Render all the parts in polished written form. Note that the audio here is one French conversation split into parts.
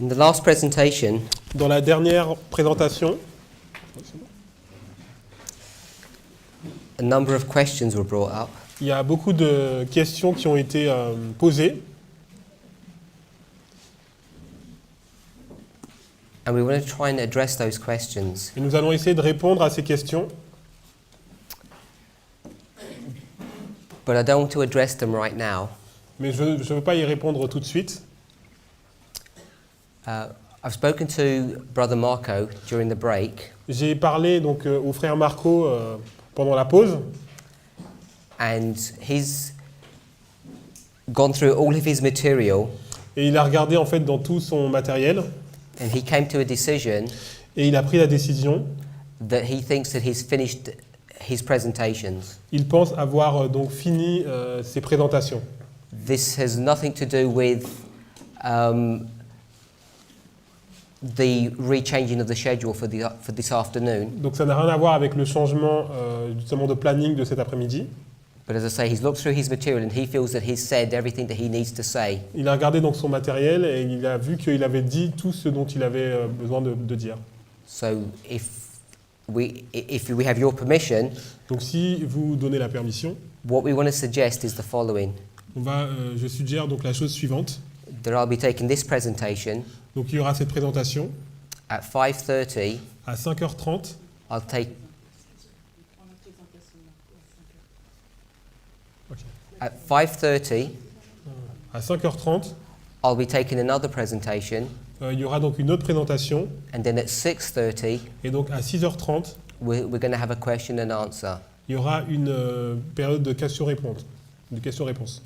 In the last presentation, Dans la dernière présentation, a number of questions were brought up, il y a beaucoup de questions qui ont été posées and we want to try and address those questions. et nous allons essayer de répondre à ces questions, But I don't want to address them right now. mais je ne veux pas y répondre tout de suite. I've spoken to Brother Marco during the break, J'ai parlé donc au frère Marco pendant la pause and he's gone through all of his material, et il a regardé en fait dans tout son matériel and he came to a decision et il a pris la décision. that he thinks that he's finished his presentations. Il pense avoir donc fini ses présentations. This has nothing to do with the rechanging of the schedule for this afternoon. Donc ça n'a rien à voir avec le changement justement de planning de cet après-midi. But as I say, he's looked through his material and he feels that he's said everything that he needs to say. Il a regardé donc son matériel et il a vu qu'il avait dit tout ce dont il avait besoin de dire. So if we have your permission, Donc si vous donnez la permission, what we want to suggest is the following. je suggère donc la chose suivante. That I'll be taking this presentation Donc il y aura cette présentation at 5:30. à 5h30. I'll take Ok. at 5:30. À 5h30, I'll be taking another presentation, il y aura donc une autre présentation. and then at 6:30 Et donc à 6h30, we're going to have a question and answer. il y aura une période de questions-réponses.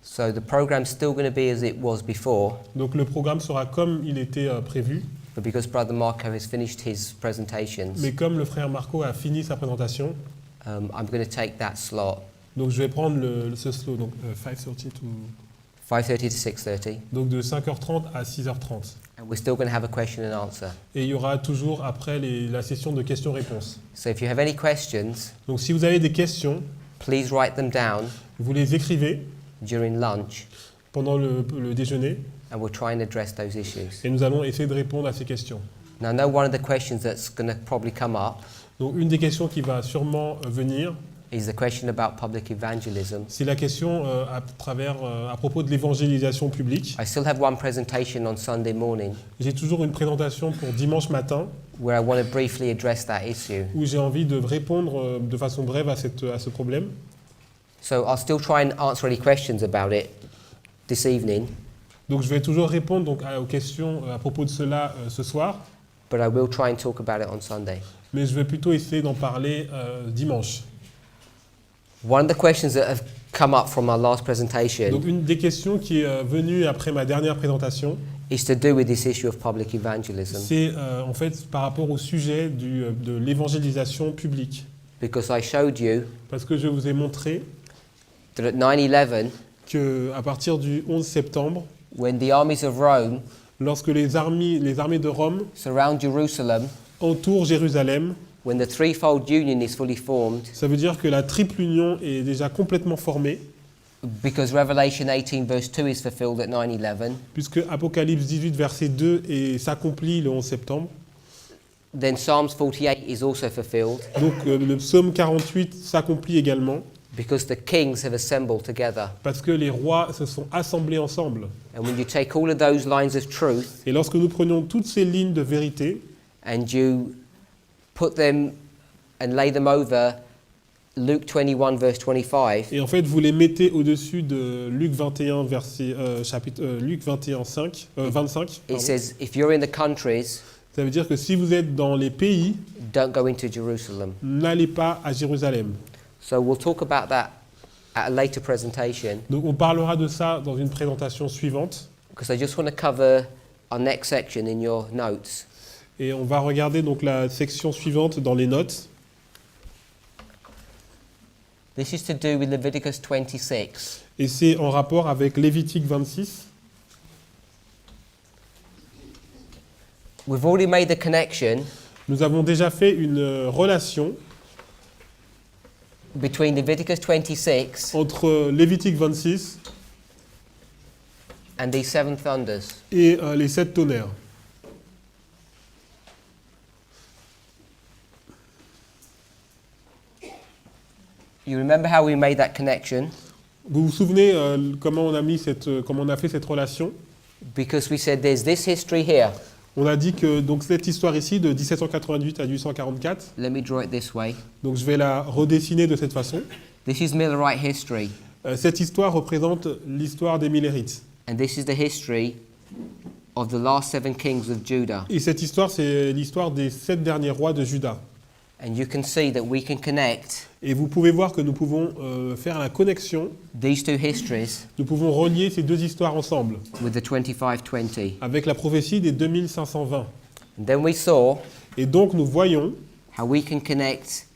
So the program's still going to be as it was before, Donc le programme sera comme il était prévu, but because Brother Marco has finished his presentations, mais comme le frère Marco a fini sa présentation, I'm going to take that slot, donc je vais prendre ce slot, donc 5:30 to 5:30 to 6:30, donc de 5h30 à 6h30. and we're still going to have a question and answer. Et il y aura toujours après la session de questions-réponses. So if you have any questions, Donc si vous avez des questions, please write them down vous les écrivez during lunch, pendant le déjeuner and we'll try and address those issues. et nous allons essayer de répondre à ces questions. Now, I know one of the questions that's going to probably come up Donc une des questions qui va sûrement venir, is the question about public evangelism. c'est la question à propos de l'évangélisation publique. I still have one presentation on Sunday morning J'ai toujours une présentation pour dimanche matin where I want to briefly address that issue. où j'ai envie de répondre de façon brève à ce problème. So I'll still try and answer any questions about it this evening, Donc je vais toujours répondre donc, aux questions à propos de cela ce soir, but I will try and talk about it on Sunday. mais je vais plutôt essayer d'en parler dimanche. One of the questions that have come up from our last presentation Donc une des questions qui est venue après ma dernière présentation, is to do with this issue of public evangelism, c'est en fait par rapport au sujet de l'évangélisation publique. because I showed you Parce que je vous ai montré that at 9/11, qu'à partir du 11 septembre, when the armies of Rome lorsque les armées de Rome surround Jerusalem, entourent Jérusalem, when the threefold union is fully formed, ça veut dire que la triple union est déjà complètement formée, because Revelation 18 verse 2 is fulfilled at 9/11, puisque Apocalypse 18, verset 2 s'accomplit le 11 septembre. then Psalms 48 is also fulfilled, Donc le psaume 48 s'accomplit également, because the kings have assembled together. parce que les rois se sont assemblés ensemble. And when you take all of those lines of truth Et lorsque nous prenions toutes ces lignes de vérité, and you put them and lay them over Luke 21 verse 25, et en fait vous les mettez au-dessus de Luc 21, Luc 21, 25, it pardon. says, if you're in the countries, Ça veut dire que si vous êtes dans les pays, don't go into Jerusalem. n'allez pas à Jérusalem. So we'll talk about that at a later presentation, Donc on parlera de ça dans une présentation suivante. because I just want to cover our next section in your notes. Et on va regarder donc la section suivante dans les notes. This is to do with Leviticus 26. Et c'est en rapport avec Lévitique 26. We've already made the connection Nous avons déjà fait une relation between Leviticus 26 entre Lévitique 26 and these 7 thunders. et les 7 tonnerres. You remember how we made that connection? Vous vous souvenez comment on a fait cette relation? Because we said there's this history here. On a dit que donc cette histoire ici de 1788 à 1844, Let me draw it this way. donc je vais la redessiner de cette façon. This is Millerite history, Cette histoire représente l'histoire des Millérites. and this is the history of the last 7 kings of Judah. Et cette histoire, c'est l'histoire des 7 derniers rois de Juda. And you can see that we can connect Et vous pouvez voir que nous pouvons faire la connexion, these 2 histories nous pouvons relier ces deux histoires ensemble with the 2520. avec la prophétie des 2520. And then we saw Et donc nous voyons how we can connect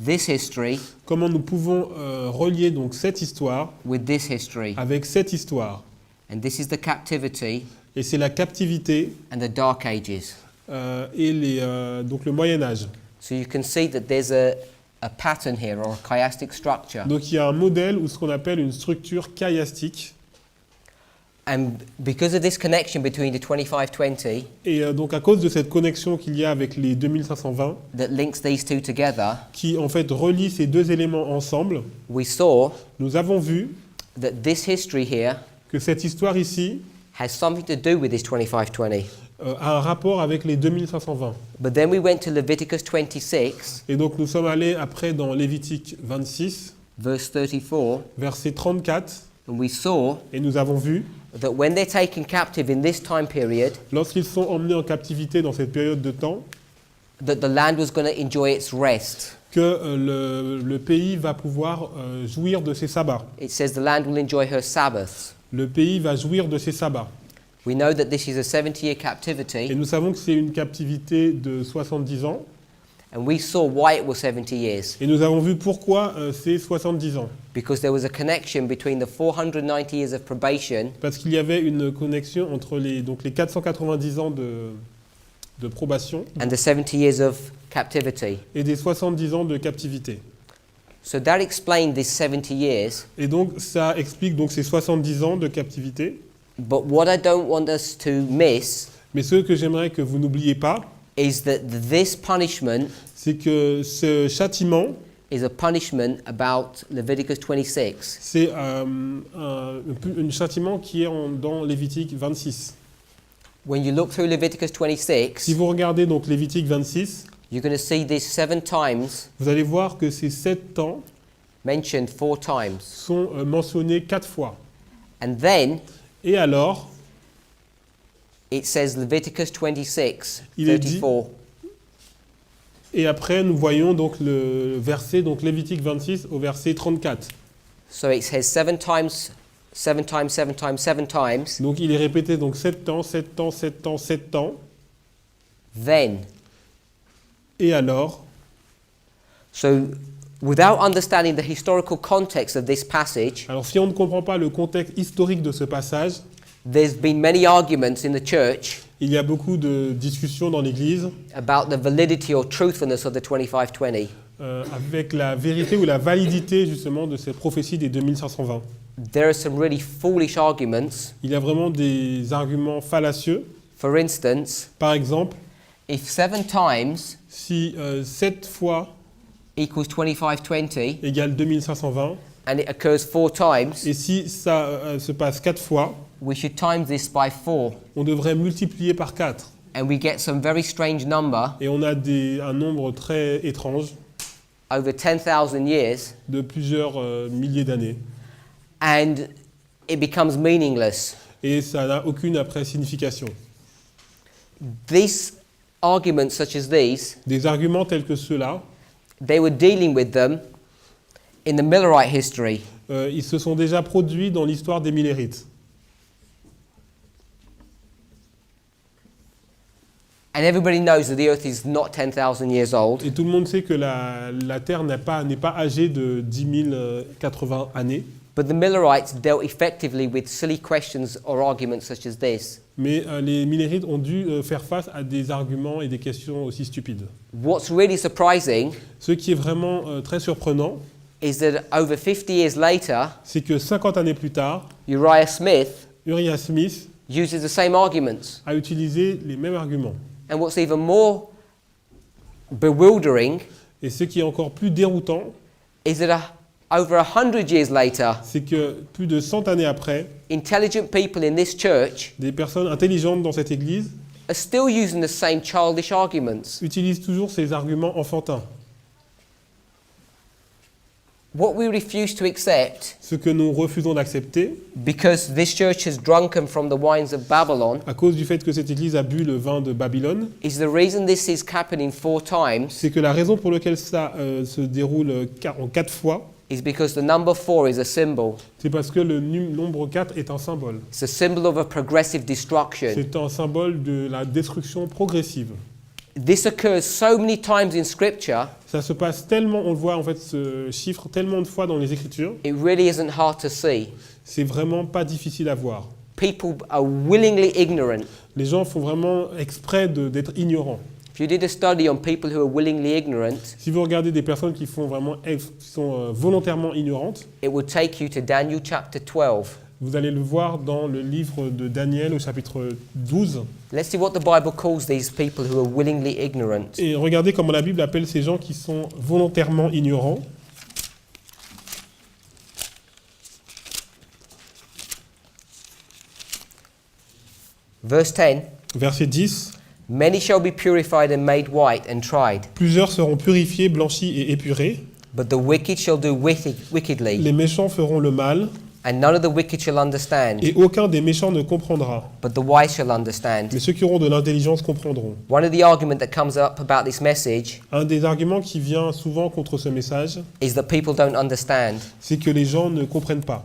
this history comment nous pouvons relier donc cette histoire with this history. avec cette histoire. And this is the captivity Et c'est la captivité and the Dark Ages. et donc le Moyen Âge. So you can see that there's a pattern here, or a chiastic structure. Donc il y a un modèle ou ce qu'on appelle une structure chiastique. And because of this connection between the 2520 Et donc à cause de cette connexion qu'il y a avec les 2520, that links these 2 together, qui en fait relie ces deux éléments ensemble, we saw nous avons vu that this history here que cette histoire ici has something to do with this 2520. a un rapport avec les 2520. But then we went to Leviticus 26, Et donc nous sommes allés après dans Lévitique 26, verse 34, verset 34, and we saw et nous avons vu, that when they're taken captive in this time period, lorsqu'ils sont emmenés en captivité dans cette période de temps, that the land was going to enjoy its rest. que le pays va pouvoir jouir de ses sabbats. It says the land will enjoy her Sabbaths. Le pays va jouir de ses sabbats. We know that this is a 70-year Et captivity, nous savons que c'est une captivité de 70 ans. and we saw why it was 70 years. Et nous avons vu pourquoi c'est 70 ans. Because there was a connection between the 490 years of probation Parce qu'il y avait une connexion entre les 490 ans de probation and the 70 years of captivity. et des 70 ans de captivité. So that explained this 70 years. Et donc ça explique donc ces 70 ans de captivité. But what I don't want us to miss Mais ce que j'aimerais que vous n'oubliez pas, is that this punishment c'est que ce châtiment, is a punishment about Leviticus 26. c'est un châtiment qui est dans Lévitique 26. When you look through Leviticus 26, Si vous regardez donc Lévitique 26, you're going to see this 7 times vous allez voir que ces 7 temps mentioned 4 times. sont mentionnés 4 fois. And then Et alors, it says Leviticus 26, Il est dit- 34. et après nous voyons donc le verset, donc Lévitique 26 au verset 34. So it says 7 times, 7 times, 7 times, 7 times. Donc il est répété donc 7 temps, 7 temps, 7 temps, 7 temps. Then. Et alors, So without understanding the historical context of this passage, alors si on ne comprend pas le contexte historique de ce passage, there's been many arguments in the church il y a beaucoup de discussions dans l'Église about the validity or truthfulness of the 2520. avec la vérité ou la validité justement de cette prophétie des 2520. There are some really foolish arguments. Il y a vraiment des arguments fallacieux. For instance, Par exemple, if 7 times si 7 fois equals 2520 égale 2520, and it occurs 4 times, et si ça se passe 4 fois, we should times this by 4. on devrait multiplier par 4. And we get some very strange number Et on a un nombre très étrange over 10,000 years, de plusieurs milliers d'années. and it becomes meaningless. Et ça n'a aucune après signification. These arguments such as these, Des arguments tels que ceux-là, they were dealing with them in the Millerite history. ils se sont déjà produits dans l'histoire des Millérites. And everybody knows that the earth is not 10,000 years old. Et tout le monde sait que la Terre n'est pas âgée de 10 080 années. But the Millerites dealt effectively with silly questions or arguments such as this. Mais les Millérites ont dû faire face à des arguments et des questions aussi stupides. What's really surprising Ce qui est vraiment très surprenant, is that over 50 years later, c'est que 50 années plus tard, Uriah Smith Uriah Smith uses the same arguments. a utilisé les mêmes arguments. And what's even more bewildering Et ce qui est encore plus déroutant, is that over 100 years later, c'est que plus de 100 années après, intelligent people in this church des personnes intelligentes dans cette église are still using the same childish arguments. utilisent toujours ces arguments enfantins. What we refuse to accept, Ce que nous refusons d'accepter, because this church has drunken from the wines of Babylon, à cause du fait que cette église a bu le vin de Babylone, is the reason this is happening 4 times c'est que la raison pour laquelle ça se déroule en 4 fois, is because the number 4 is a symbol. c'est parce que le nombre 4 est un symbole. It's a symbol of a progressive destruction. C'est un symbole de la destruction progressive. This occurs so many times in Scripture, Ça se passe tellement, on le voit en fait ce chiffre tellement de fois dans les Écritures, it really isn't hard to see. c'est vraiment pas difficile à voir. People are willingly ignorant. Les gens font vraiment exprès d'être ignorants. If you did a study on people who are willingly ignorant, Si vous regardez des personnes qui font vraiment, qui sont volontairement ignorantes, it would take you to Daniel chapter 12. vous allez le voir dans le livre de Daniel au chapitre 12. Let's see what the Bible calls these people who are willingly ignorant. Et regardez comment la Bible appelle ces gens qui sont volontairement ignorants. Verse 10, Verset 10. many shall be purified and made white and tried, Plusieurs seront purifiés, blanchis et épurés. but the wicked shall do wickedly, Les méchants feront le mal, and none of the wicked shall understand, et aucun des méchants ne comprendra. but the wise shall understand. Mais ceux qui auront de l'intelligence comprendront. One of the arguments that comes up about this message Un des arguments qui vient souvent contre ce message, is that people don't understand. c'est que les gens ne comprennent pas.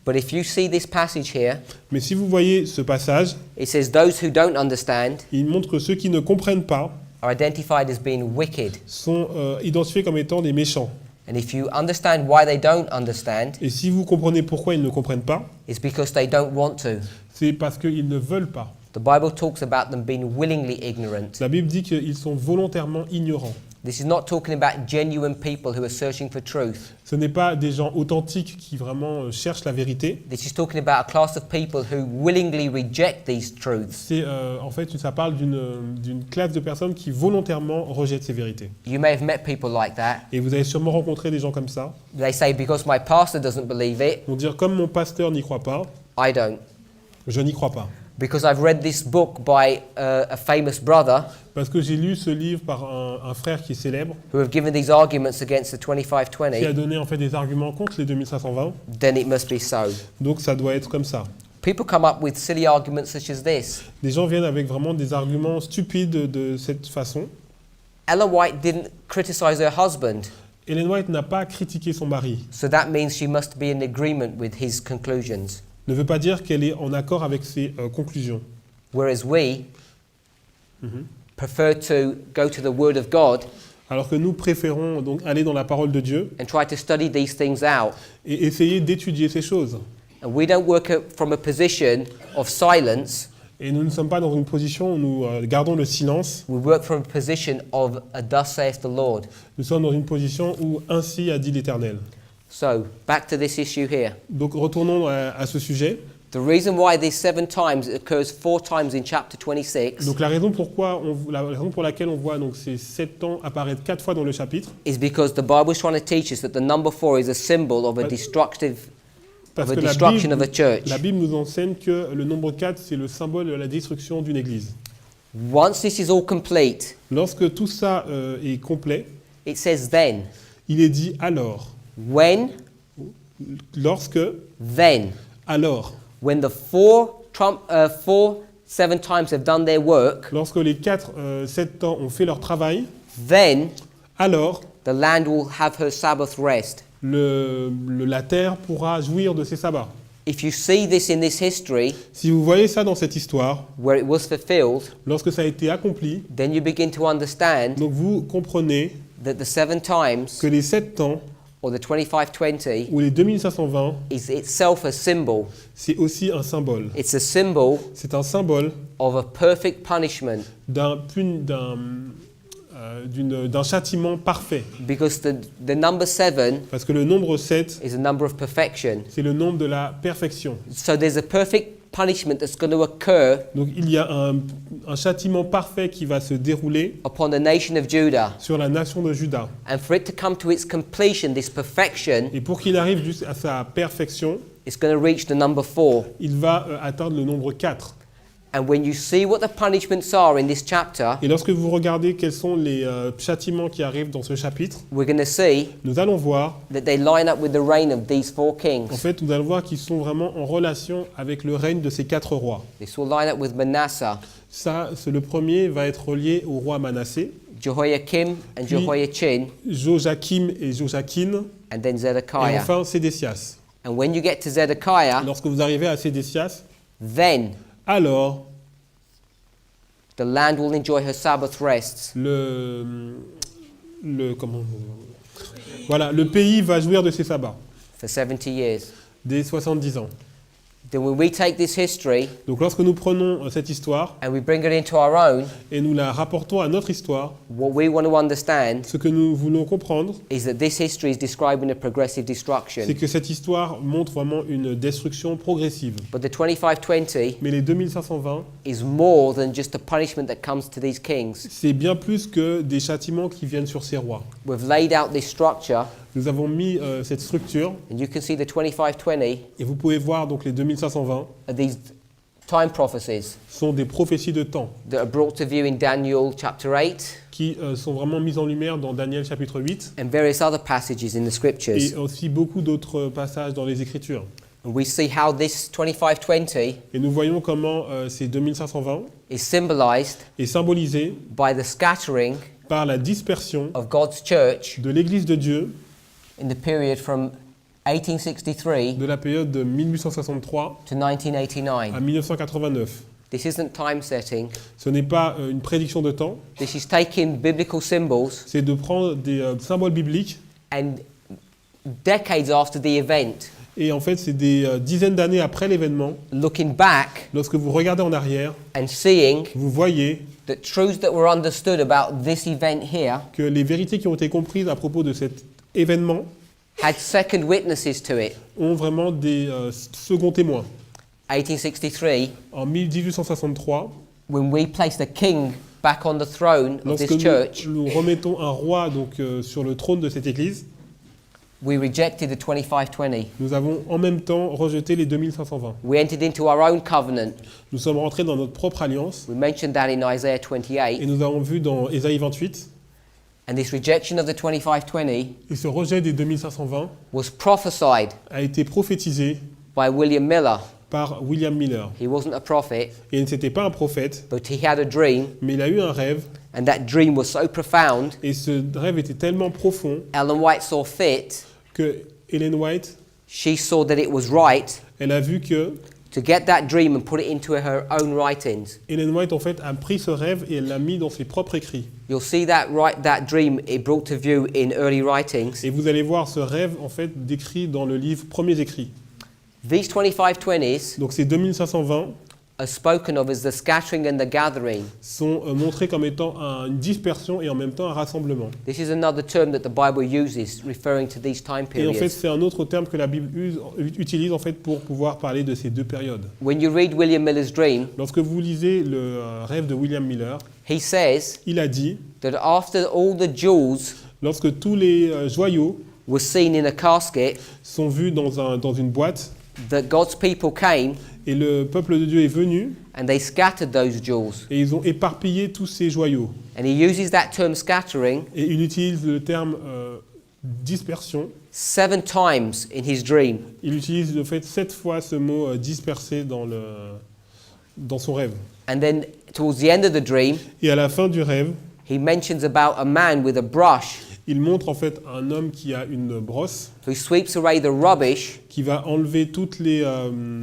But if you see this passage here, Mais si vous voyez ce passage, it says those who don't understand il montre que ceux qui ne comprennent pas are identified as being wicked. sont identifiés comme étant des méchants. And if you understand why they don't understand, Et si vous comprenez pourquoi ils ne comprennent pas, it's because they don't want to. c'est parce qu'ils ne veulent pas. The Bible talks about them being willingly ignorant. La Bible dit qu'ils sont volontairement ignorants. This is not talking about genuine people who are searching for truth. Ce n'est pas des gens authentiques qui vraiment cherchent la vérité. This is talking about a class of people who willingly reject these truths. C'est en fait, ça parle d'une classe de personnes qui volontairement rejettent ces vérités. You may have met people like that. Et vous avez sûrement rencontré des gens comme ça. They say, because my pastor doesn't believe it, Ils vont dire, comme mon pasteur n'y croit pas, I don't. je n'y crois pas. Because I've read this book by a famous brother Parce que j'ai lu ce livre par un frère qui est célèbre, who have given these arguments against the qui a 2520, donné en fait des arguments contre les 2520. then it must be so. Donc ça doit être comme ça. People come up with silly arguments such as this. Les gens viennent avec vraiment des arguments stupides de cette façon. Ellen White didn't criticize her husband, Ellen White n'a pas critiqué son mari. so that means she must be in agreement with his conclusions. Ne veut pas dire qu'elle est en accord avec ses conclusions. Whereas we prefer to go to the Word of God Alors que nous préférons donc aller dans la parole de Dieu and try to study these things out. et essayer d'étudier ces choses. And we don't work from a position of silence, Et nous ne sommes pas dans une position où nous gardons le silence. we work from a position of a thus saith the Lord. Nous sommes dans une position où ainsi a dit l'Éternel. So, back to this issue here. Donc retournons à ce sujet. The reason why this 7 times occurs 4 times in chapter 26 Donc la raison pour laquelle on voit donc ces 7 temps apparaître 4 fois dans le chapitre, is because the Bible is trying to teach us that the number 4 is a symbol of a parce of a que destruction of a church. la Bible nous enseigne que le nombre 4, c'est le symbole de la destruction d'une église. Once this is all complete, Lorsque tout ça est complet, it says then. il est dit alors. When? Lorsque, Then. alors. When the 4 7 times have done their work, Lorsque les 7 temps ont fait leur travail, then alors the land will have her Sabbath rest. la terre pourra jouir de ses sabbats. If you see this in this history, Si vous voyez ça dans cette histoire, where it was fulfilled, lorsque ça a été accompli, then you begin to understand donc vous comprenez that the 7 times, que les 7 temps or the 2520, ou les 2520, is itself a symbol. c'est aussi un symbole. It's a symbol C'est un symbole of a perfect punishment, d'un châtiment parfait. because the number 7 Parce que le nombre 7, is a number of perfection. c'est le nombre de la perfection. So there's a perfect punishment that's going to occur Donc il y a un châtiment parfait qui va se dérouler upon the nation of Judah. sur la nation de Juda. And for it to come to its completion, this perfection, Et pour qu'il arrive jusqu'à sa perfection, it's going to reach the number 4. il va atteindre le nombre 4. And when you see what the punishments are in this chapter, Et lorsque vous regardez quels sont les châtiments qui arrivent dans ce chapitre, we're going to see nous allons voir, that they line up with the reign of these 4 en kings. fait, nous allons voir qu'ils sont vraiment en relation avec le règne de ces 4 rois. This will line up with Manasseh, Ça, le premier va être relié au roi Manassé, Jehoiakim and Puis- Jehoiachin, Joachim et Joachim, and then et Zedekiah. enfin Sédécias. And when you get to Zedekiah, Lorsque vous arrivez à Sédécias, then alors the land will enjoy her Sabbath rests. Voilà, le pays va jouir de ses sabbats, For 70 years. dès 70 ans. Then when we take this history Donc lorsque nous prenons cette histoire and we bring it into our own, et nous la rapportons à notre histoire, what we want to understand ce que nous voulons comprendre, is that this history is describing a progressive destruction. c'est que cette histoire montre vraiment une destruction progressive. But the 2520 Mais les 2520, is more than just the punishment that comes to these kings. c'est bien plus que des châtiments qui viennent sur ces rois. We've laid out this structure, Nous avons mis cette structure, and you can see the 2520 et vous pouvez voir donc les 2520 are these time prophecies sont des prophéties de temps that are brought to view in Daniel chapter 8 qui sont vraiment mises en lumière dans Daniel chapitre 8 and various other passages in the scriptures. et aussi beaucoup d'autres passages dans les Écritures. And we see how this 2520 Et nous voyons comment ces 2520 is symbolized est symbolisé by the scattering par la dispersion of God's church de l'Église de Dieu in the period from 1863 de la période de 1863 to 1989. à 1989. This isn't time setting. Ce n'est pas une prédiction de temps, This is taking biblical symbols c'est de prendre des symboles bibliques and decades after the event, et en fait c'est des dizaines d'années après l'événement, looking back lorsque vous regardez en arrière, and seeing vous voyez that truths that were understood about this event here que les vérités qui ont été comprises à propos de cet événement had second witnesses to it. ont vraiment des seconds témoins. 1863, En 1863, when we placed a king back on the throne of lorsque this church, nous remettons un roi donc, sur le trône de cette église, we rejected the 2520. nous avons en même temps rejeté les 2520. We entered into our own covenant. Nous sommes rentrés dans notre propre alliance We mentioned that in Isaiah et 28. nous avons vu dans Ésaïe 28, And this rejection of the 2520 et ce rejet des 2520 was prophesied a été prophétisé by William Miller. par William Miller. He wasn't a prophet, Et il n'était pas un prophète, but he had a dream, mais il a eu un rêve, and that dream was so profound, et ce rêve était tellement profond Ellen White saw fit, que Ellen White, she saw that it was right elle a vu que to get that dream and put it into her own writings. Ellen White en fait a pris ce rêve et elle l'a mis dans ses propres écrits. You'll see that dream it brought to view in early writings. Et vous allez voir ce rêve en fait décrit dans le livre Premiers écrits. These 2520s Donc ces 2520 are spoken of as the scattering and the gathering. sont montrés comme étant une dispersion et en même temps un rassemblement. This is another term that the Bible uses referring to these time Et en fait, periods. c'est un autre terme que la Bible utilise en fait pour pouvoir parler de ces deux périodes. When you read William Miller's dream, Lorsque vous lisez le rêve de William Miller, he says il a dit, that after all the jewels lorsque tous les joyaux were seen in a casket, sont vus dans une boîte, that God's people came et le peuple de Dieu est venu, and they scattered those jewels. et ils ont éparpillé tous ces joyaux. And he uses that term scattering Et il utilise le terme dispersion. 7 times in his dream. Il utilise le fait 7 fois ce mot dispersé dans son rêve. And then towards the end of the dream, Et à la fin du rêve, he mentions about a man with a brush il montre en fait un homme qui a une brosse, who sweeps away the rubbish qui va enlever toutes les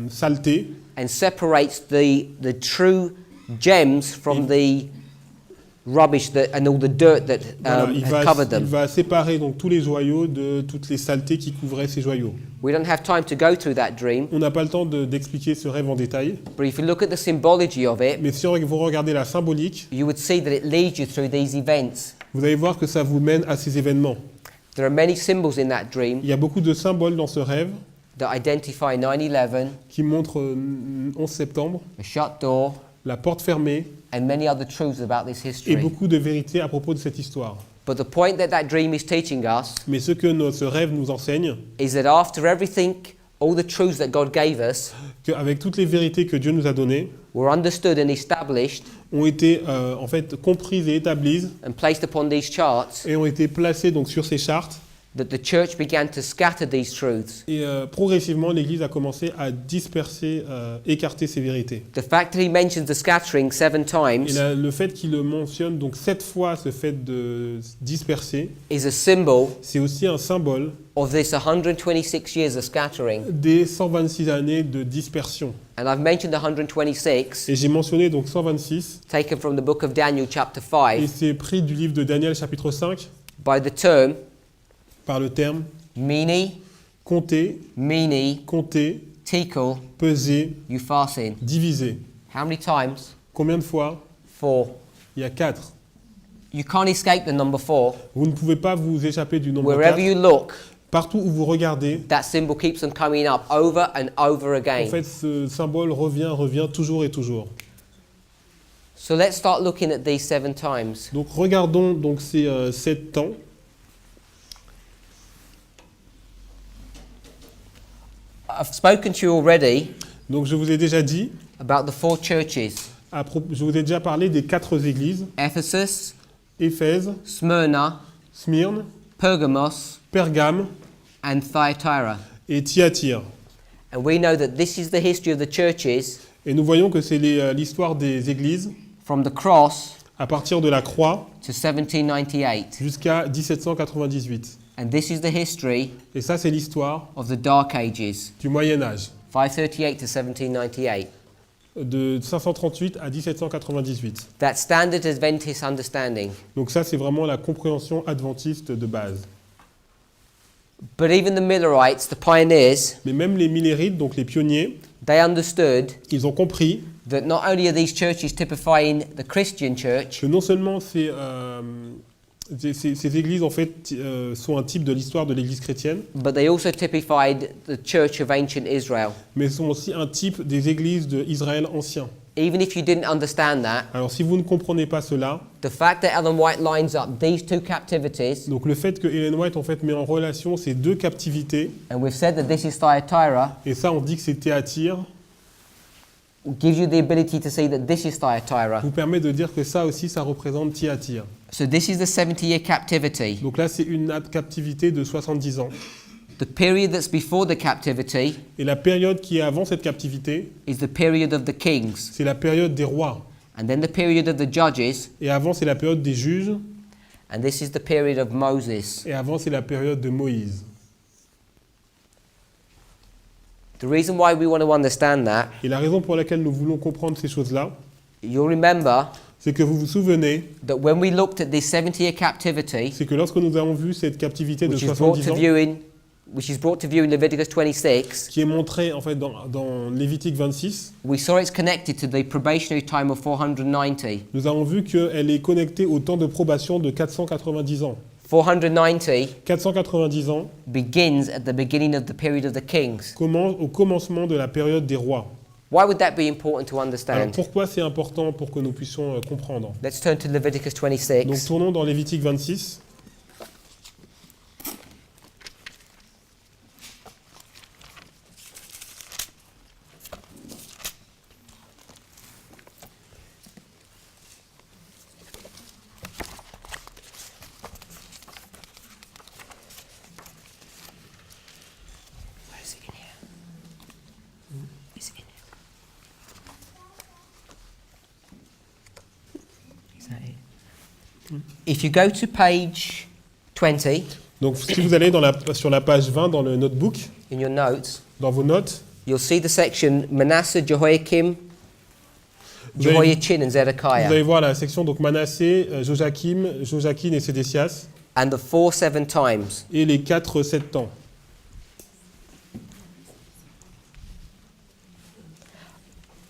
saletés and separates the true gems from the rubbish and all the dirt that Voilà, had covered il them. va séparer donc tous les joyaux de toutes les saletés qui couvraient ces joyaux. We don't have time to go through that dream, On n'a pas le temps d'expliquer ce rêve en détail, but if you look at the symbology of it, mais si vous regardez la symbolique, you would see that it leads you through these events. vous allez voir que ça vous mène à ces événements. There are many symbols in that dream. Il y a beaucoup de symboles dans ce rêve. that identify 9/11, qui montre 11 septembre, a shut door, la porte fermée and many other truths about this et history. beaucoup de vérités à propos de cette histoire. But the point that that dream is teaching us Mais ce que ce rêve nous enseigne, is that after everything, all the truths that God gave us qu'avec toutes les vérités que Dieu nous a données, were understood and established ont été en fait comprises et établies and placed upon these charts, et ont été placées donc sur ces chartes. that the church began to scatter these truths. Et progressivement, l'Église a commencé à disperser, écarter ces vérités. The fact that he mentions the scattering 7 Et times le fait qu'il le mentionne donc 7 fois, ce fait de disperser, is a symbol c'est aussi un symbole of this 126 years of scattering. des 126 années de dispersion. And I've mentioned the 126, Et j'ai mentionné donc 126, taken from the book of Daniel chapter et 5, c'est pris du livre de Daniel chapitre 5, by the term par le terme mini, compter, mini, compter, tekel, peser, upharsin. diviser. How many times? Combien de fois? 4. Il y a 4. You can't escape the number 4. Vous ne pouvez pas vous échapper du nombre Wherever 4. you look, Partout où vous regardez, that symbol keeps on coming up over and over en again. fait, ce symbole revient toujours et toujours. So let's start looking at these 7 times. Donc regardons donc ces 7 temps. I've spoken to you already Donc je vous ai déjà dit, about the 4 churches: je vous ai déjà parlé des 4 églises, Ephesus, Éphèse, Smyrna, Smyrne, Pergamos, Pergame and Thyatira. et Thyatire. And we know that this is the history of the churches Et nous voyons que c'est l'histoire des églises from the cross à partir de la croix to 1798. jusqu'à 1798. And this is the history Et ça, c'est l'histoire of the Dark Ages, du Moyen Âge, 538 to 1798. de 538 à 1798. That standard Adventist understanding. Donc ça, c'est vraiment la compréhension adventiste de base. But even the Millerites, the pioneers, Mais même les Millérites, donc les pionniers, they understood ils ont compris that not only are these churches typifying the Christian church, que non seulement ces églises en fait sont un type de l'histoire de l'Église chrétienne, but they also typified the church of ancient Israel. mais sont aussi un type des églises d'Israël ancien. Even if you didn't understand that, Alors si vous ne comprenez pas cela, the fact that Ellen White lines up these 2 captivities, donc le fait que Ellen White en fait met en relation ces 2 captivités, and we've said that this is Thyatira, et ça on dit que c'est Thyatire, gives you the ability to see that this is Thyatira. vous permet de dire que ça aussi ça représente Thyatire. So this is the 70-year captivity. Donc là c'est une captivité de 70 ans. The period that's before the captivity Et la période qui est avant cette captivité, is the period of the kings. c'est la période des rois. And then the period of the judges, Et avant c'est la période des juges, and this is the period of Moses. et avant c'est la période de Moïse. The reason why we want to understand that, Et la raison pour laquelle nous voulons comprendre ces choses-là, you'll remember c'est que vous vous souvenez, that when we looked at this 70-year captivity, c'est que lorsque nous avons vu cette captivité de which is brought 70 to ans, view in Leviticus 26, qui est montrée en fait dans Lévitique 26, we saw it's connected to the probationary time of 490. nous avons vu qu'elle est connectée au temps de probation de 490 ans. 490 490 ans begins at the beginning of the period of the kings. au commencement de la période des rois. Why would that be important to Alors understand? pourquoi c'est important pour que nous puissions comprendre? Let's turn to Leviticus Donc 26. tournons dans Lévitique 26. Where is it in here? Is it in here? Is that it? If you go to page 20 Donc si vous allez sur la page 20 dans le notebook, in your notes, dans vos notes, you'll see the section Manasseh, Jehoiakim, vous allez, Jehoiachin and vous allez Zedekiah, voir la section donc Manassé, Joachim et Sédécias, and the 4 7 times. et les 4-7 temps.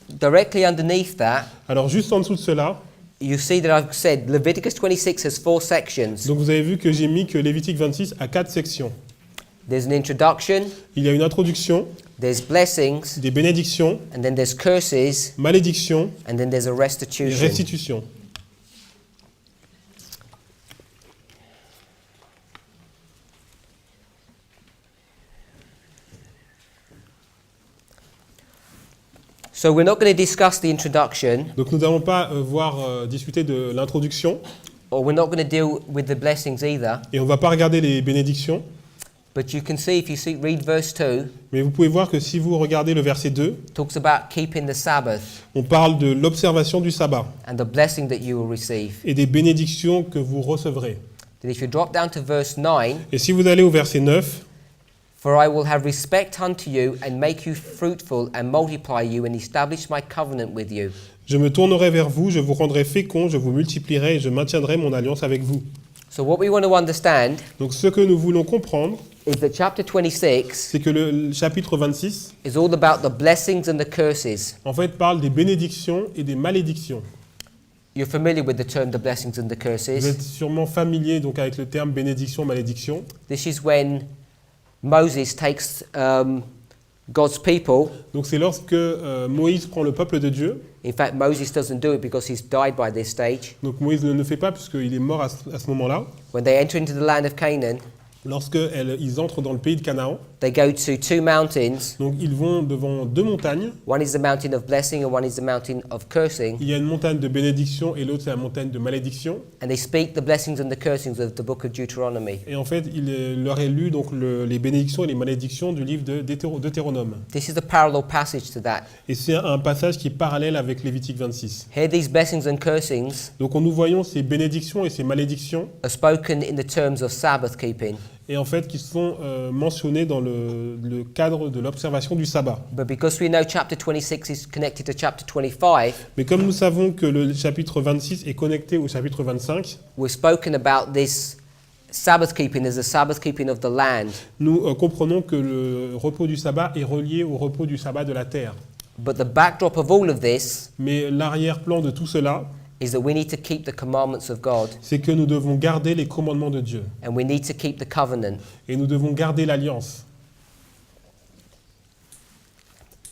Directly underneath that, Alors juste en dessous de cela, you see that I've said Leviticus 26 has 4 sections. donc vous avez vu que j'ai mis que Lévitique 26 a 4 sections. There's an introduction, Il y a une introduction, there's blessings, des bénédictions, and then there's curses, malédictions and then there's a et restitution. restitution. So we're not going to discuss the introduction, Donc nous n'allons pas discuter de l'introduction or we're not going to deal with the blessings either. et on ne va pas regarder les bénédictions. But you can see if you read verse 2, Mais vous pouvez voir que si vous regardez le verset 2, it talks about keeping the Sabbath on parle de l'observation du sabbat and the blessing that you will receive. et des bénédictions que vous recevrez. Then if you drop down to verse 9, Et si vous allez au verset 9, for I will have respect unto you and make you fruitful and multiply you and establish my covenant with you. je me tournerai vers vous, je vous rendrai fécond, je vous multiplierai et je maintiendrai mon alliance avec vous. So what we want to understand Donc ce que nous voulons comprendre, is that chapter 26 c'est que le chapitre 26, is all about the blessings and the curses. en fait, parle des bénédictions et des malédictions. You're familiar with the term the blessings and the Vous curses. êtes sûrement familier donc avec le terme bénédiction, malédiction. This is when Moses takes God's people. Donc c'est lorsque Moïse prend le peuple de Dieu. In fact, Moses doesn't do it because he's died by this stage. Donc Moïse ne le fait pas puisqu'il est mort à ce moment-là. When they enter into the land of Canaan, Lorsqu'ils entrent dans le pays de Canaan, they go to two mountains. donc ils vont devant deux montagnes. One is the mountain of blessing and one is the mountain of cursing. Il y a une montagne de bénédiction et l'autre c'est la montagne de malédiction. And they speak the blessings and the cursings of the book of Deuteronomy. Et en fait, leur est lu donc les bénédictions et les malédictions du livre de Deutéronome. This is the parallel passage to that. Et c'est un passage qui est parallèle avec Lévitique 26. Here, these blessings and cursings Donc nous voyons ces bénédictions et ces malédictions, are spoken in the terms of Sabbath keeping. et en fait qui sont mentionnées dans le cadre de l'observation du sabbat. But because we know chapter 26 is connected to chapter 25, Mais comme nous savons que le chapitre 26 est connecté au chapitre 25, we've spoken about this Sabbath keeping as the Sabbath keeping of the land. nous comprenons que le repos du sabbat est relié au repos du sabbat de la terre. But the backdrop of all of this Mais l'arrière-plan de tout cela, is that we need to keep the commandments of God c'est que nous devons garder les commandements de Dieu. and we need to keep the covenant. Et nous devons garder l'alliance.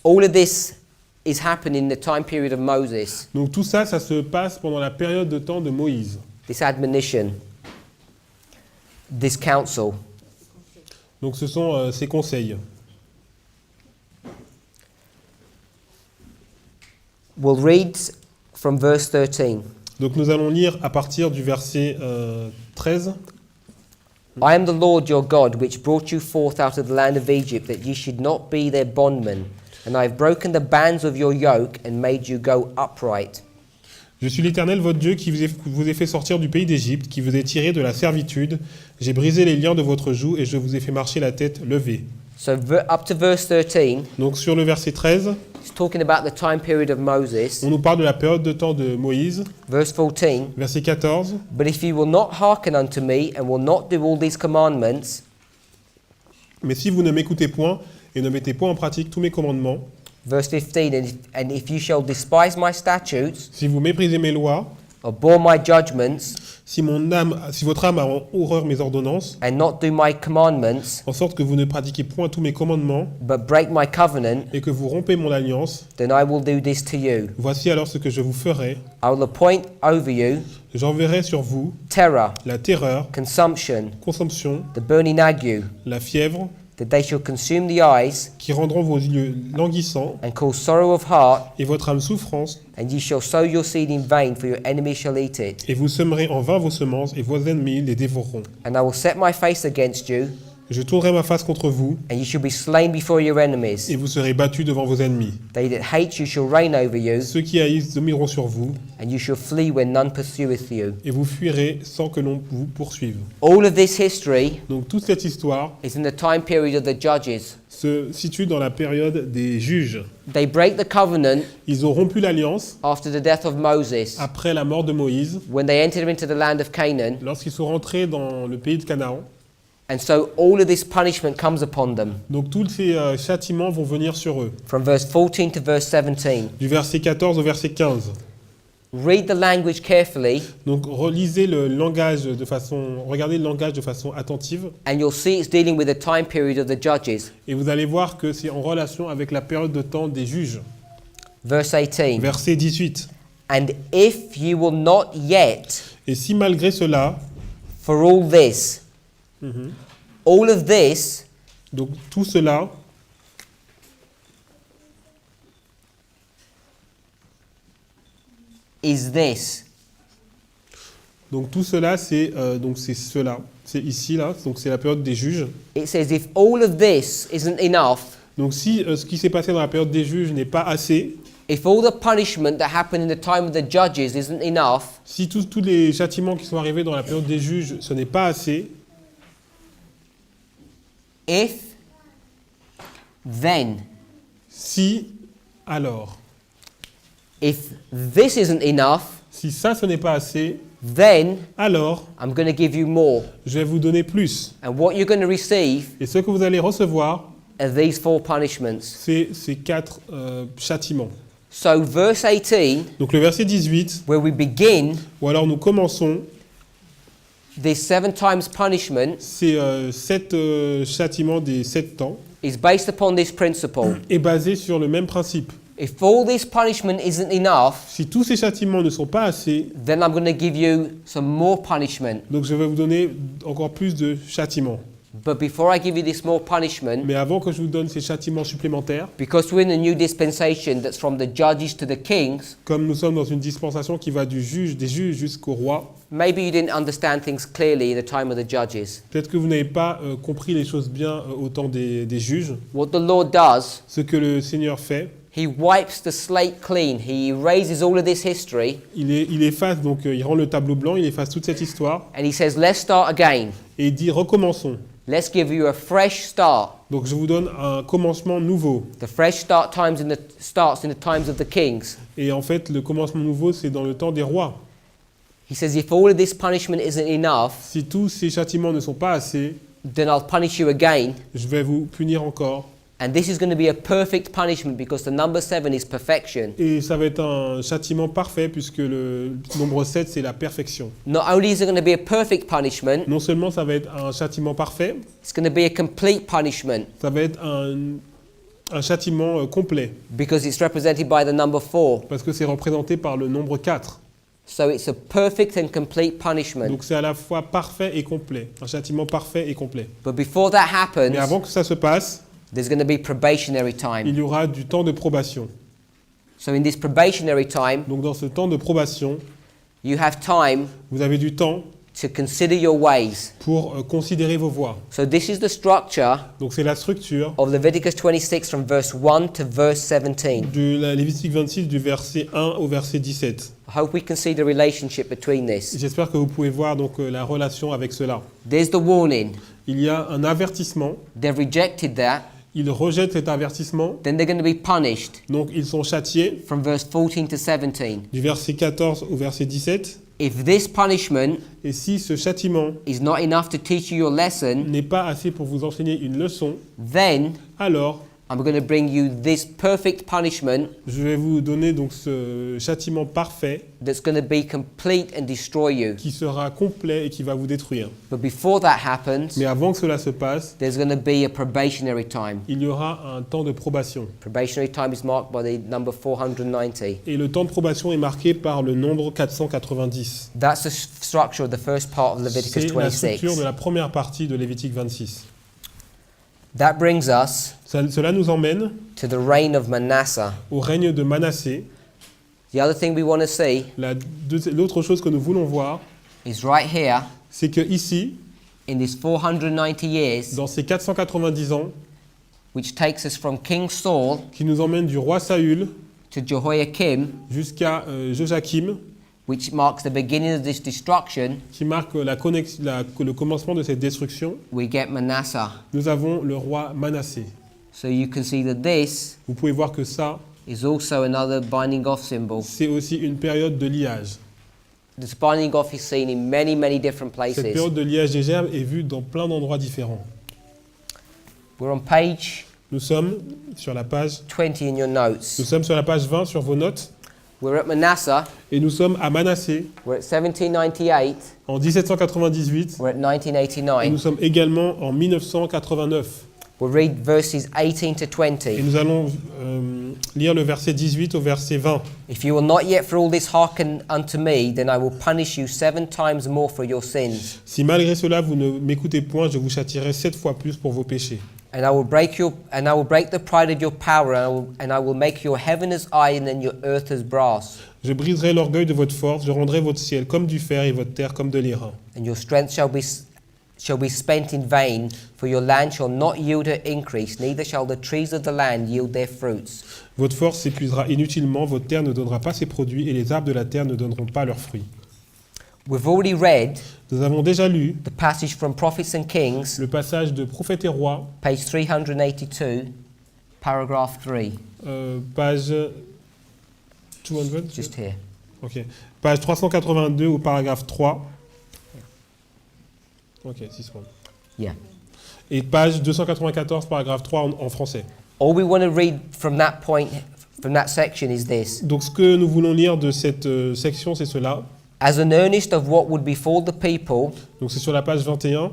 All of this is happening in the time period of Moses, Donc tout ça, ça se passe pendant la période de temps de Moïse. this admonition, this counsel. Donc ce sont ces conseils. We'll read from verse 13. Donc nous allons lire à partir du verset 13. I am the Lord your God, which brought you forth out of the land of Egypt, that ye should not be their bondmen. And I have broken the bands of your yoke and made you go upright. Je suis l'Éternel, votre Dieu, qui vous ai fait sortir du pays d'Égypte, qui vous ai tiré de la servitude. J'ai brisé les liens de votre joug et je vous ai fait marcher la tête levée. So up to verse 13, Donc sur le verset 13, it's talking about the time period of Moses. on nous parle de la période de temps de Moïse. Verse 14, Verset 14. but if you will not hearken unto me and will not do all these commandments, Mais si vous ne m'écoutez point et ne mettez point en pratique tous mes commandements, verse 15, and if you shall despise my statutes, si vous méprisez mes lois, abhor my judgments, si votre âme a en horreur mes ordonnances, and not do my commandments, en sorte que vous ne pratiquez point tous mes commandements but break my covenant, et que vous rompez mon alliance, then I will do this to you. voici alors ce que je vous ferai. I will appoint over you J'enverrai sur vous terror, la terreur, consumption, consomption, the burning ague, la fièvre, that they shall consume the eyes, qui rendront vos yeux languissants and cause sorrow of heart, et votre âme souffrance, and ye shall sow your seed in vain, for your enemies shall eat it. et vous semerez en vain vos semences, et vos ennemis les dévoreront. And I will set my face against you, Je tournerai ma face contre vous, and you shall be slain before your enemies. et vous serez battus devant vos ennemis. They that hate you shall reign over you, Ceux qui haïssent domineront sur vous, and you shall flee when none pursueth you. et vous fuirez sans que l'on vous poursuive. All of this history Donc toute cette histoire is in the time period of the judges. se situe dans la période des juges. They break the covenant Ils ont rompu l'alliance after the death of Moses, après la mort de Moïse, when they entered into the land of Canaan, lorsqu'ils sont rentrés dans le pays de Canaan. and so all of this punishment comes upon them. Donc tous ces châtiments vont venir sur eux. From verse 14 to verse 17. Du verset 14 au verset 15. Read the language carefully, Donc regardez le langage de façon attentive, and you'll see it's dealing with the time period of the judges. et vous allez voir que c'est en relation avec la période de temps des juges. Verse 18. Verset 18. And if you will not yet, Et si malgré cela, for all this, all of this donc tout cela, is this. donc tout cela, c'est cela, c'est ici là, donc c'est la période des juges. It says if all of this isn't enough, Donc si ce qui s'est passé dans la période des juges n'est pas assez, if all the punishment that happened in the time of the judges isn't enough, si tous les châtiments qui sont arrivés dans la période des juges, ce n'est pas assez, if, then, si, alors, if this isn't enough, si ça ce n'est pas assez, then alors I'm going to give you more. je vais vous donner plus. And what you're going to receive Et ce que vous allez recevoir, are these 4 punishments. c'est ces 4 châtiments. So verse 18, Donc le verset 18, where we begin ou alors nous commençons, this 7 times punishment, c'est 7 châtiments des 7 temps, is based upon this principle. est basé sur le même principe. If all this punishment isn't enough, Si tous ces châtiments ne sont pas assez, then I'm going to give you some more punishment. donc je vais vous donner encore plus de châtiments. But before I give you this more punishment, Mais avant que je vous donne ces châtiments supplémentaires, because we're in a new dispensation that's from the judges to the kings, comme nous sommes dans une dispensation qui va des juges jusqu'au roi, maybe you didn't understand things clearly in the time of the judges. peut-être que vous n'avez pas compris les choses bien au temps des juges. What the Lord does, Ce que le Seigneur fait, He wipes the slate clean. He erases all of this history, il efface, donc il rend le tableau blanc, il efface toute cette histoire, and He says, let's start again. et il dit recommençons. Let's give you a fresh start. Donc je vous donne un commencement nouveau. The fresh start starts in the times of the kings. Et en fait, le commencement nouveau, c'est dans le temps des rois. He says, if all of this punishment isn't enough, Si tous ces châtiments ne sont pas assez, then I'll punish you again. je vais vous punir encore. And this is going to be a perfect punishment because the number 7 is perfection. Et ça va être un châtiment parfait puisque le nombre 7, c'est la perfection. Not only is it going to be a perfect punishment, Non seulement ça va être un châtiment parfait, it's going to be a complete punishment ça va être un châtiment complet because it's represented by the number 4. parce que c'est représenté par le nombre 4. So it's a perfect and complete punishment. Donc c'est à la fois parfait et complet, un châtiment parfait et complet. But before that happens, Mais avant que ça se passe, there's going to be probationary time. il y aura du temps de probation. So in this probationary time, Donc dans ce temps de probation, you have time vous avez du temps to consider your ways. pour considérer vos voies. So this is the structure Donc c'est la structure of Leviticus 26 from verse 1 to verse 17. de la Lévitique 26 du verset 1 au verset 17. I hope we can see the relationship between this. J'espère que vous pouvez voir donc la relation avec cela. There's the warning. Il y a un avertissement, They've rejected that. ils rejettent cet avertissement, Then they're going to be punished donc ils sont châtiés from verse 14 to 17. du verset 14 au verset 17. If this punishment Et si ce châtiment is not enough to teach you your lesson, n'est pas assez pour vous enseigner une leçon, then alors I'm going to bring you this perfect punishment je vais vous donner donc ce châtiment parfait that's going to be complete and destroy you. qui sera complet et qui va vous détruire. But before that happens, Mais avant que cela se passe, there's going to be a probationary time. il y aura un temps de probation. Probationary time is marked by the number 490. Et le temps de probation est marqué par le nombre 490. That's the structure of the first part of Leviticus C'est la structure 26. de la première partie de Lévitique 26. That brings us Cela nous emmène to the reign of Manasseh. au règne de Manassé. The other thing we want to see L'autre chose que nous voulons voir, is right here c'est que ici, in this 490 years, dans ces 490 ans, which takes us from King Saul qui nous emmènent du roi Saül to Jehoiakim, jusqu'à Joachim, which marks the beginning of this destruction, qui marque le commencement de cette destruction, we get Manasseh. nous avons le roi Manassé. So you can see that this Vous pouvez voir que ça, is also another binding off symbol. c'est aussi une période de liage. This binding off is seen in many, many different Cette places. période de liage des gerbes est vue dans plein d'endroits différents. We're on page Nous sommes sur la page 20 in your Nous notes. sommes sur la page 20 sur vos notes. We're at Manasseh. Et nous sommes à Manassé We're at 1798. en 1798 We're at et nous 1989. sommes également en 1989. We'll read verses 18 to Et 20. nous allons lire le verset 18 au verset 20. If you will not yet for all this hearken unto me, then I will punish you 7 times more for your sins. Si malgré cela vous ne m'écoutez point, je vous châtierai 7 fois plus pour vos péchés. And I will break the pride of your power, and I will make your heaven as iron and your earth as brass. Je briserai l'orgueil de votre force, je rendrai votre ciel comme du fer et votre terre comme de l'airain. And your strength shall be spent in vain, for your land shall not yield her increase, neither shall the trees of the land yield their fruits. Votre force s'épuisera inutilement, votre terre ne donnera pas ses produits et les arbres de la terre ne donneront pas leurs fruits. We've already read Nous avons déjà lu the passage from Prophets and Kings, le passage de Prophètes et Rois, page 382, paragraph 3, page 200, just here. ok. Page 382 au paragraphe 3. Ok, 6 points. Yeah. Et page 294, paragraphe 3 en français. All we want to read from that point, from that section, is this. Donc ce que nous voulons lire de cette section, c'est cela. As an earnest of what would befall the people, Donc c'est sur la page 21.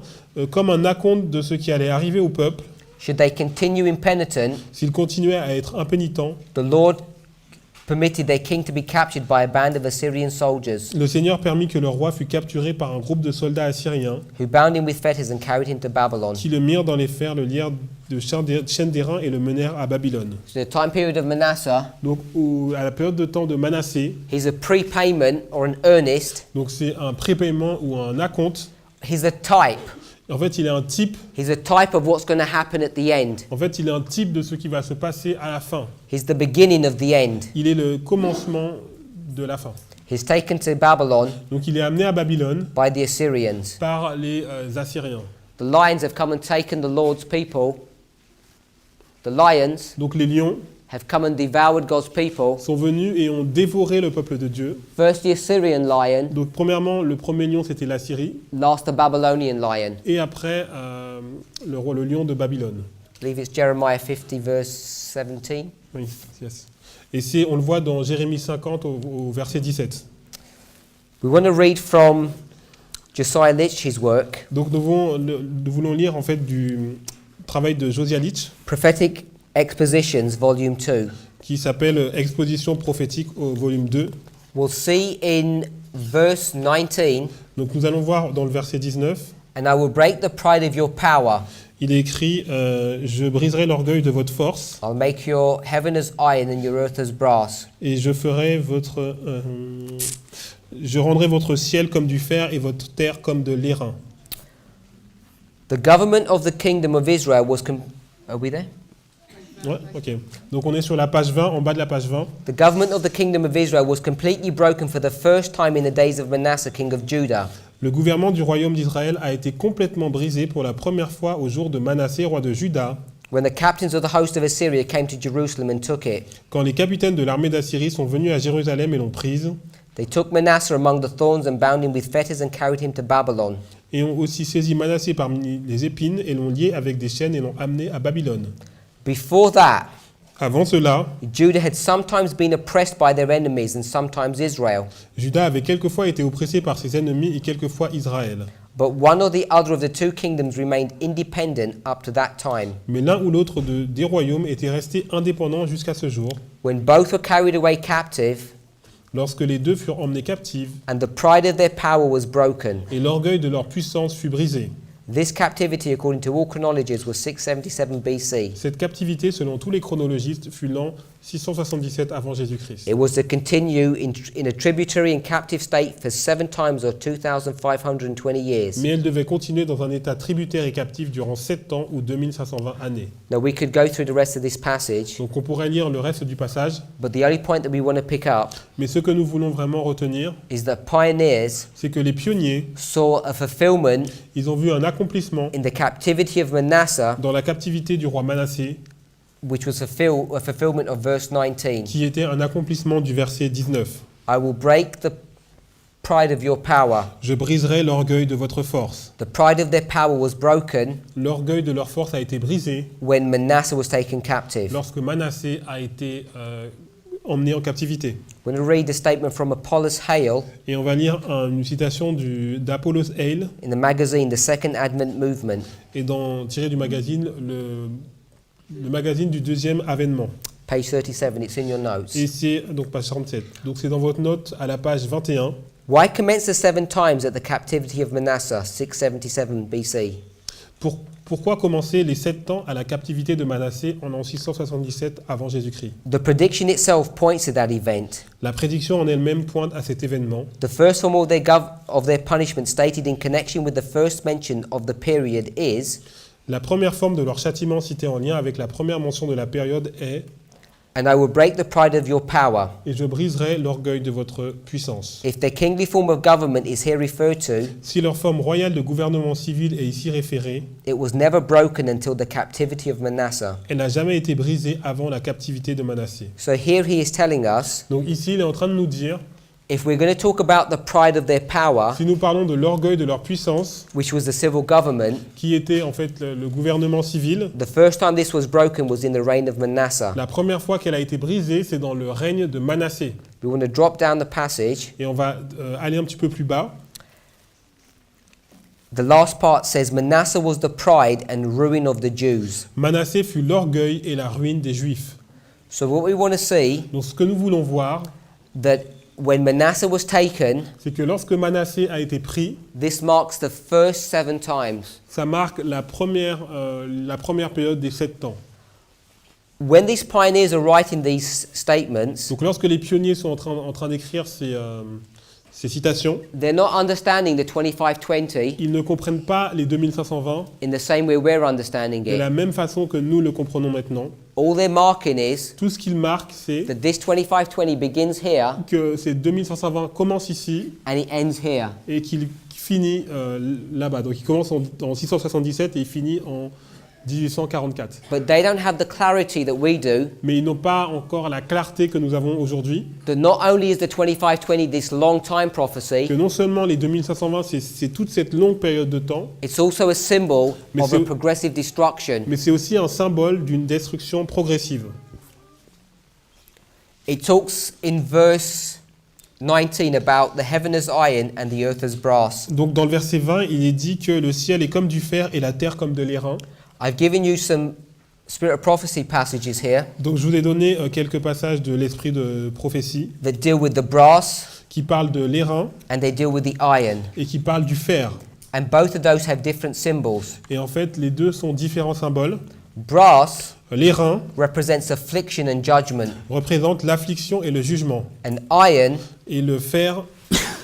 Comme un acompte de ce qui allait arriver au peuple, should they continue impenitent, s'ils continuaient à être impénitents, the Lord permitted their king to be captured by a band of Assyrian soldiers, le Seigneur permit que le roi fût capturé par un groupe de soldats assyriens who bound him with fetters and carried him to Babylon. qui le mirent dans les fers, le lièrent de chaînes d'airain et le menèrent à Babylone. So the time period of Manasseh, Donc à la période de temps de Manassé, he's a prepayment or an earnest. donc c'est un prépaiement ou un acompte. He's a type. En fait, il est un type. He's a type of what's going to happen at the end. En fait, il est un type de ce qui va se passer à la fin. He's the beginning of the end. Il est le commencement de la fin. He's taken to Babylon Donc il est amené à Babylone by the Assyrians. par les Assyriens. The lions have come and taken the Lord's people. The lions Donc les lions have come and devoured God's people. sont venus et ont dévoré le peuple de Dieu. First the Assyrian lion, Donc premièrement, le premier lion, c'était l'Assyrie. last the Babylonian lion. Et après, le lion de Babylone. I believe it's Jeremiah 50 verse 17. Oui, yes. Et on le voit dans Jérémie 50 au verset 17. We want to read from Josiah Litch's work, Donc nous voulons lire en fait du travail de Josiah Litch Prophetic Expositions, Volume 2. qui s'appelle Exposition prophétique au volume 2. We'll see in verse 19, Donc nous allons voir dans le verset 19, and I will break the pride of your power. il est écrit je briserai l'orgueil de votre force I'll make your heaven as iron and your earth as brass. et je rendrai votre ciel comme du fer et votre terre comme de l'airain. The government of the kingdom of Israel was... Are we there? Ouais, ok. Donc on est sur la page 20, en bas de la page 20. The government of the kingdom of Israel was completely broken for the first time in the days of Manasseh, king of Judah. Le gouvernement du royaume d'Israël a été complètement brisé pour la première fois au jour de Manassé, roi de Juda, When the captains of the host of Assyria came to Jerusalem and took it. quand les capitaines de l'armée d'Assyrie sont venus à Jérusalem et l'ont prise, They took Manasseh among the thorns and bound him with fetters and carried him to Babylon. et ont aussi saisi Manassé parmi les épines et l'ont lié avec des chaînes et l'ont amené à Babylone. Before that, Avant cela, Judah had sometimes been oppressed by their enemies and sometimes Israel. Juda avait quelquefois été oppressé par ses ennemis et quelquefois Israël. But one or the other of the two kingdoms remained independent up to that time. Mais l'un ou l'autre des royaumes était resté indépendant jusqu'à ce jour, When both were carried away captive lorsque les deux furent emmenés captifs and the pride of their power was broken. et l'orgueil de leur puissance fut brisé. This captivity, according to all chronologies, was 677 BC. Cette captivité, selon tous les chronologistes, fut l'an 677 avant Jésus-Christ. It was to continue in a tributary and captive state for 7 times or 2,520 years. Mais elle devait continuer dans un état tributaire et captif durant 7 ans ou 2520 années. Now we could go through the rest of this passage, Donc on pourrait lire le reste du passage, but the only point that we want to pick up mais ce que nous voulons vraiment retenir, is that pioneers c'est que les pionniers, saw a fulfillment ils ont vu un accomplissement in the captivity of Manasseh, dans la captivité du roi Manassé, which was a fulfillment of verse 19. qui était un accomplissement du verset 19. I will break the pride of your power. Je briserai l'orgueil de votre force. The pride of their power was broken L'orgueil de leur force a été brisé when Manasseh was taken captive. lorsque Manassé a été emmenés en captivité. We're going to read a statement from Apollos Hale Et on va lire une citation d'Apollos Hale, in the magazine The Second Advent Movement, et tiré du magazine, le magazine du deuxième avènement. page 37. It's in your notes. Et c'est donc page 37. Donc c'est dans votre note à la page 21. Why commence the 7 times at the captivity of Manasseh, 677 BC? Pourquoi commencer les 7 ans à la captivité de Manassé en l'an 677 avant Jésus-Christ? The prediction itself points to that event. La prédiction en elle-même pointe à cet événement. The first form of their punishment stated in connection with the first mention of the period is, La première forme de leur châtiment citée en lien avec la première mention de la période est and I will break the pride of your power. « Et je briserai l'orgueil de votre puissance ». If their kingly form of government is here referred to, Si leur forme royale de gouvernement civil est ici référée, it was never broken until the captivity of Manasseh. elle n'a jamais été brisée avant la captivité de Manassé. So here he is telling us, Donc ici, il est en train de nous dire, if we're going to talk about the pride of their power, si nous parlons de l'orgueil de leur puissance, which was the civil government, qui était en fait le gouvernement civil, the first time this was broken was in the reign of Manasseh. la première fois qu'elle a été brisée, c'est dans le règne de Manassé. We want to drop down the passage. Et on va aller un petit peu plus bas. The last part says, Manasseh was the pride and ruin of the Jews. Manassé fut l'orgueil et la ruine des Juifs. So what we want to see, Donc ce que nous voulons voir, that when Manasseh was taken, c'est que lorsque Manassé a été pris, this marks the first 7 times. ça marque la première période des 7 ans. When these pioneers are writing these statements, Donc lorsque les pionniers sont en train d'écrire ces citations, they're not understanding the 2520 ils ne comprennent pas les 2520 in the same way we're understanding de la it. même façon que nous le comprenons maintenant. All they're marking is Tout ce qu'ils marquent, c'est that this 2520 begins here que ces 2520 commencent ici and it ends here. et qu'il finit là-bas. Donc il commence en 677 et il finit en 1844. But they don't have the clarity that we do, Mais ils n'ont pas encore la clarté que nous avons aujourd'hui, that not only is the 2520 this long time prophecy, que non seulement les 2520, c'est toute cette longue période de temps, it's also a symbol Mais of c'est- a progressive destruction. mais c'est aussi un symbole d'une destruction progressive. It talks in verse 19 about the heaven as iron and the earth as brass. Donc dans le verset 20, il est dit que le ciel est comme du fer et la terre comme de l'airain. I've given you some spirit of prophecy passages here Donc je vous ai donné quelques passages de l'esprit de prophétie that deal with the brass qui parlent de l'airain and they deal with the iron. et qui parlent du fer. And both of those have different symbols. Et en fait, les deux sont différents symboles. Brass L'airain represents affliction and judgment, représente l'affliction et le jugement. and iron Et le fer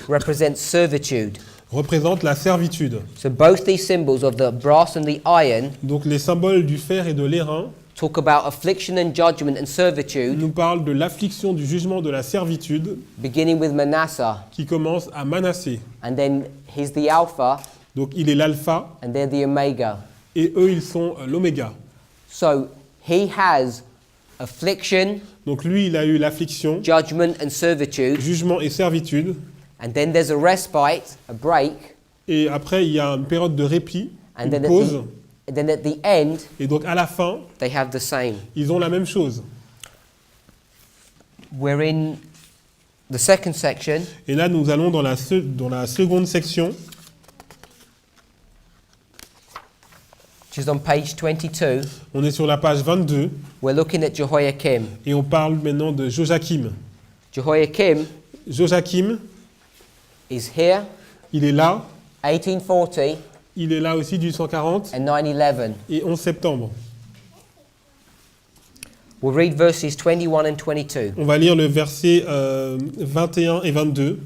represents servitude. représente la servitude. So both these symbols of the brass and the iron Donc les symboles du fer et de l'airain talk about affliction and judgment and servitude, nous parlent de l'affliction, du jugement, de la servitude beginning with Manasseh, qui commence à Manassé. and then he's the Alpha, Donc il est l'alpha and they're the Omega. et eux ils sont l'oméga. So he has affliction, Donc lui il a eu l'affliction, judgment, and servitude, jugement et servitude. and then there's a respite, a break, Et après il y a une période de répit, and une then pause. at the end Et donc à la fin they have the same. ils ont la même chose. We're in the second section, Et là nous allons dans la seconde section. which is on page 22. On est sur la page 22 We're looking at Jehoiakim. et on parle maintenant de Joachim. Jehoiakim Joachim, is here, il est là. 1840 Il est là aussi du 140 and 9/11. et 11 septembre. We'll read verses 21 and 22. On va lire le verset 21 et 22.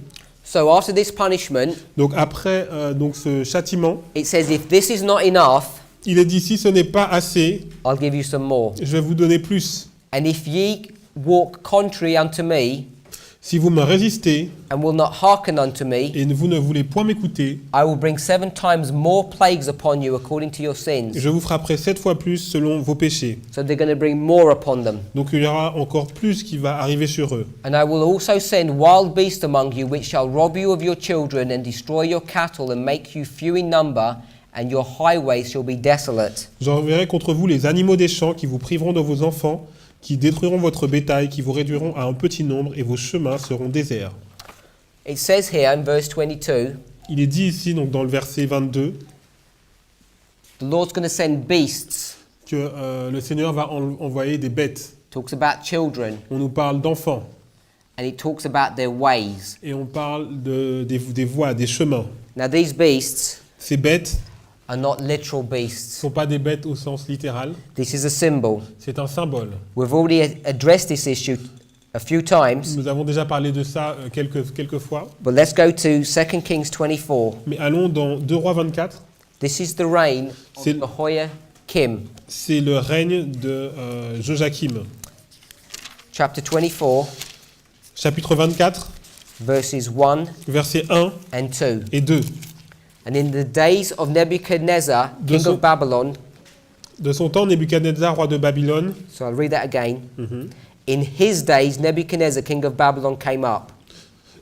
So after this punishment, Donc après donc ce châtiment, it says, if this is not enough, il est dit si ce n'est pas assez, I'll give you some more. je vais vous donner plus. And if ye walk contrary unto me, Si vous me résistez and will not hearken unto me, et vous ne voulez point m'écouter, I will bring 7 times more plagues upon you according to your sins. je vous frapperai 7 fois plus selon vos péchés. So they're going to bring more upon them. Donc il y aura encore plus qui va arriver sur eux. And I will also send wild beasts among you, which shall rob you of your children and destroy your cattle and make you few in number, and your highways shall be desolate. J'enverrai contre vous les animaux des champs qui vous priveront de vos enfants, qui détruiront votre bétail, qui vous réduiront à un petit nombre, et vos chemins seront déserts. It says here in verse 22, Il est dit ici, donc dans le verset 22, the Lord's going to send beasts. que le Seigneur va envoyer des bêtes. Talks about children, On nous parle d'enfants, and it talks about their ways. et on parle des voies, des chemins. Now these beasts Ces bêtes are not literal ne beasts. sont pas des bêtes au sens littéral, This is a symbol. c'est un symbole. We've already addressed this issue a few times, Nous avons déjà parlé de ça quelques fois, but let's go to 2 Kings 24. mais allons dans 2 Rois 24. This is the reign of C'est- Jehoiakim. C'est le règne de Joachim. Chapter 24, Chapitre 24, verses 1 versets 1 and 2. et 2. And in the days of Nebuchadnezzar, king son- of Babylon, De son temps, Nebuchadnezzar, roi de Babylone, so I'll read that again. In his days, Nebuchadnezzar, king of Babylon, came up,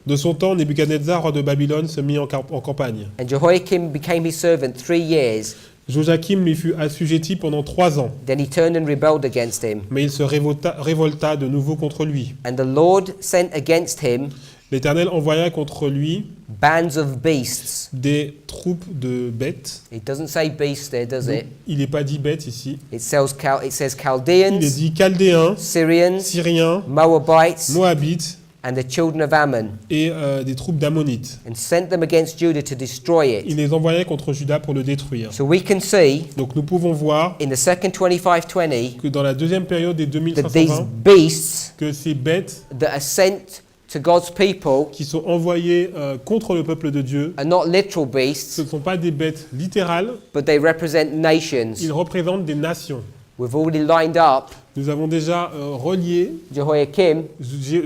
de son temps, Nebuchadnezzar, roi de Babylone, se mit en campagne. and Jehoiakim became his servant 3 years. Joachim lui fut assujetti pendant 3 ans, Then he turned and rebelled against him. mais il se révolta de nouveau contre lui. And the Lord sent against him L'Éternel envoya contre lui bands of beasts. des troupes de bêtes. It doesn't say beasts there, does it? Il n'est pas dit bêtes ici. It says Il est Chaldeans, dit Chaldéens, Syrians, Syriens, Moabites, Moabites and the children of Ammon, et des troupes d'Ammonites. and sent them against Judah to destroy Il it. les envoyait contre Juda pour le détruire. So we can see Donc nous pouvons voir in the second 25:20 que dans la deuxième période des that these 2520, beasts que ces bêtes that are sent to God's people qui sont envoyées contre le peuple de Dieu, are not literal ce beasts, ne sont pas des bêtes littérales, but they represent nations. ils représentent des nations. We've already lined up Nous avons déjà relié Jehoiakim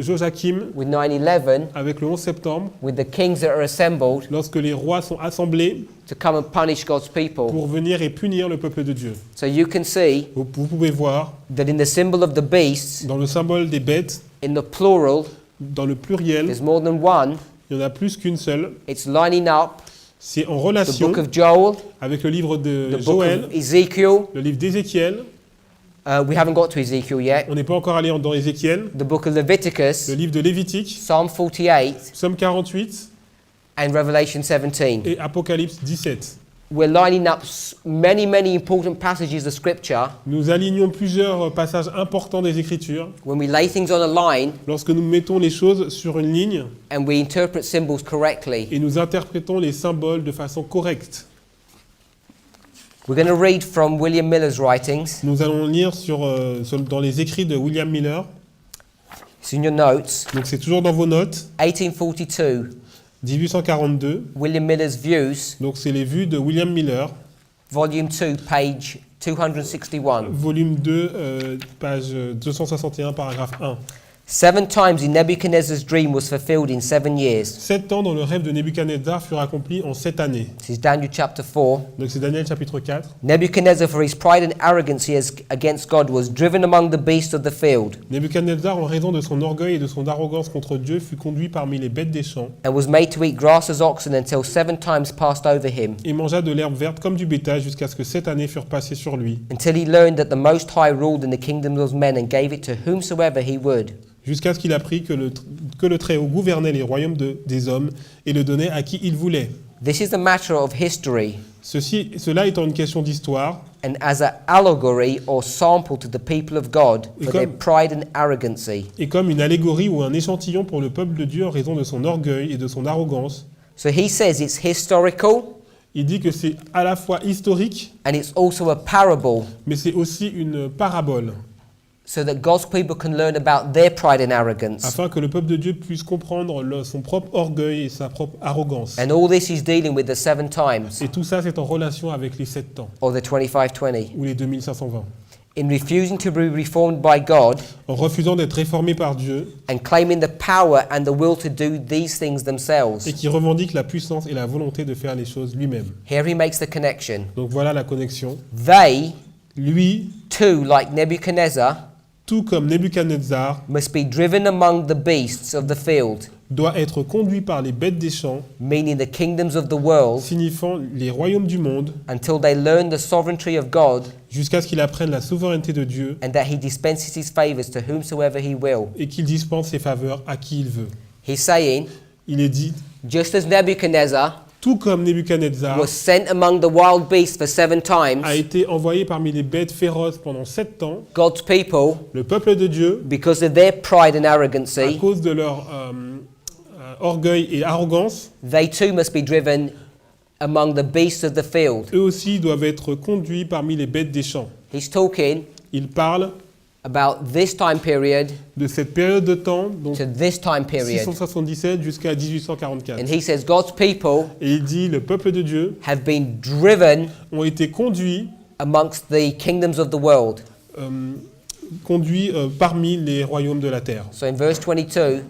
Joachim with 9/11 avec le 11 septembre, with the kings that are assembled lorsque les rois sont assemblés to come and punish God's people. pour venir et punir le peuple de Dieu. So you can see Vous pouvez voir that in the symbol of the beasts, dans le symbole des bêtes, in the plural, dans le pluriel, there's more than one. il y en a plus qu'une seule. It's lining up C'est en the relation book of Joel, avec le livre de the book Joël, of Ezekiel. le livre d'Ézéchiel. We haven't got to Ezekiel yet. On n'est pas encore allé dans Ézéchiel. The book of Leviticus, Le livre de Lévitique, Psalm 48, Psaume 48 and Revelation 17. et Apocalypse 17. We're lining up many important passages of Scripture. Nous alignons plusieurs passages importants des Écritures When we lay things on a line lorsque nous mettons les choses sur une ligne and we interpret symbols correctly. et nous interprétons les symboles de façon correcte. We're going to read from William Miller's writings. Nous allons lire dans les écrits de William Miller. It's in your notes. Donc c'est toujours dans vos notes. 1842, 1842. William Miller's Views, Donc c'est les vues de William Miller, Volume 2, page 261. volume 2, page 261, paragraphe 1. 7 times in Nebuchadnezzar's dream was fulfilled in 7 years. 7 ans dans le rêve de Nebuchadnezzar furent accomplis en 7 années. This is Daniel chapter 4. Donc c'est Daniel chapitre 4. Nebuchadnezzar, for his pride and arrogance against God, was driven among the beasts of the field, Nebuchadnezzar, en raison de son orgueil et de son arrogance contre Dieu, fut conduit parmi les bêtes des champs and was made to eat grass as oxen until 7 times passed over him, et mangea de l'herbe verte comme du bétail jusqu'à ce que 7 années furent passées sur lui, until he learned that the Most High ruled in the kingdoms of men and gave it to whomsoever he would. jusqu'à ce qu'il apprit que le Très-Haut gouvernait les royaumes des hommes et le donnait à qui il voulait. This is a matter of history, Cela étant une question d'histoire, and as an allegory or sample to the people of God for their pride and arrogancy. et comme une allégorie ou un échantillon pour le peuple de Dieu en raison de son orgueil et de son arrogance, So he says it's historical il dit que c'est à la fois historique, and it's also a parable, mais c'est aussi une parabole, so that God's people can learn about their pride and arrogance. afin que le peuple de Dieu puisse comprendre son propre orgueil et sa propre arrogance. And all this is dealing with the 7 times, Et tout ça, c'est en relation avec les 7 temps, or the 2520. ou les 2520. In refusing to be reformed by God En refusant d'être réformé par Dieu, and claiming the power and the will to do these things themselves. et qui revendique la puissance et la volonté de faire les choses lui-même. Here he makes the connection. Donc voilà la connexion. They, Lui, too, like Nebuchadnezzar, tout comme Nebuchadnezzar, must be driven among the beasts of the field, doit être conduit par les bêtes des champs, meaning the kingdoms of the world, signifiant les royaumes du monde, until they learn the sovereignty of God jusqu'à ce qu'il apprenne la souveraineté de Dieu and that he dispenses his favors to whomsoever he will. et qu'il dispense ses faveurs à qui il veut. He's saying, Il est dit, just as Nebuchadnezzar tout comme Nebuchadnezzar was sent among the wild beasts for 7 times, a été envoyé parmi les bêtes féroces pendant 7 ans, God's people, le peuple de Dieu, because of their pride and à arrogancy, cause de leur orgueil et arrogance, they too must be driven among the beasts of the field. eux aussi doivent être conduits parmi les bêtes des champs. He's talking Il parle about this time period de cette période de temps, donc to this time period. 677 jusqu'à 1844. And he says God's people Et il dit, le peuple de Dieu have been driven ont été conduits, amongst the kingdoms of the world. parmi les royaumes de la terre. So in verse 22,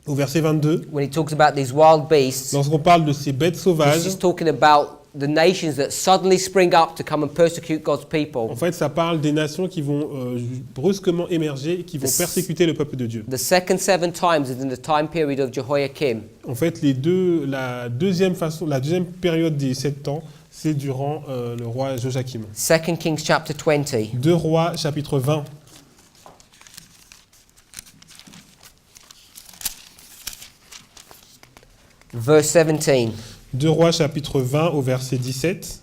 Au verset 22, when he talks about these wild beasts, lorsqu'on parle de ces bêtes he's sauvages, just talking about the nations that suddenly spring up to come and persecute God's people. en fait, ça parle des nations qui vont brusquement émerger et qui vont persécuter le peuple de Dieu. The second 7 times is in the time period of Jehoiakim. En fait, la deuxième période des 7 ans, c'est durant le roi Joachim. 2 Kings chapter 20. 2 Rois, chapitre 20. Verse 17. 2 Rois, chapitre 20, au verset 17.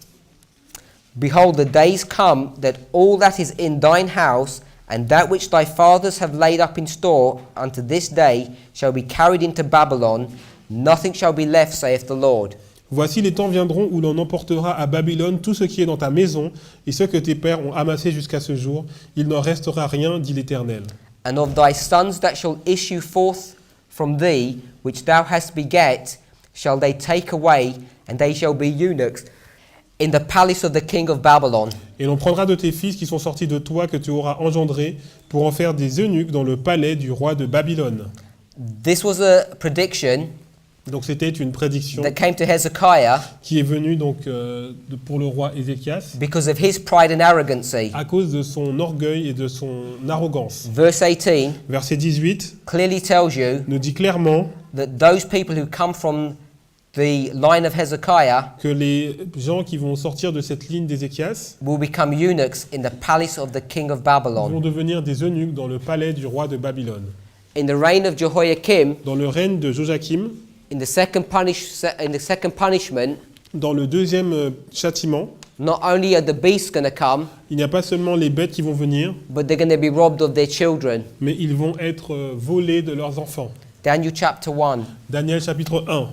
Behold, the days come that all that is in thine house and that which thy fathers have laid up in store unto this day shall be carried into Babylon. Nothing shall be left, saith the Lord. Voici les temps viendront où l'on emportera à Babylone tout ce qui est dans ta maison et ce que tes pères ont amassé jusqu'à ce jour. Il n'en restera rien, dit l'Éternel. And of thy sons that shall issue forth from thee, which thou hast beget, shall they take away, and they shall be eunuchs in the palace of the king of Babylon. Et l'on prendra de tes fils qui sont sortis de toi, que tu auras engendrés, pour en faire des eunuques dans le palais du roi de Babylone. This was a prediction Donc c'était une prédiction that came to Hezekiah qui est venue donc, pour le roi Ézéchias because of his pride and arrogancy. à cause de son orgueil et de son arrogance. Verse 18 Verset 18 clearly tells you nous dit clairement that those people who come from the line of Hezekiah que les gens qui vont sortir de cette ligne d'Ézéchias will become eunuchs in the palace of the king of vont Babylon. devenir des eunuques dans le palais du roi de Babylone. In the reign of Jehoiakim, Dans le règne de Joachim, in the second punishment, dans le deuxième châtiment, not only are the beasts going to come, il n'y a pas seulement les bêtes qui vont venir, but they're going to be robbed of their children. mais ils vont être volés de leurs enfants. Daniel chapter 1. Daniel chapitre 1.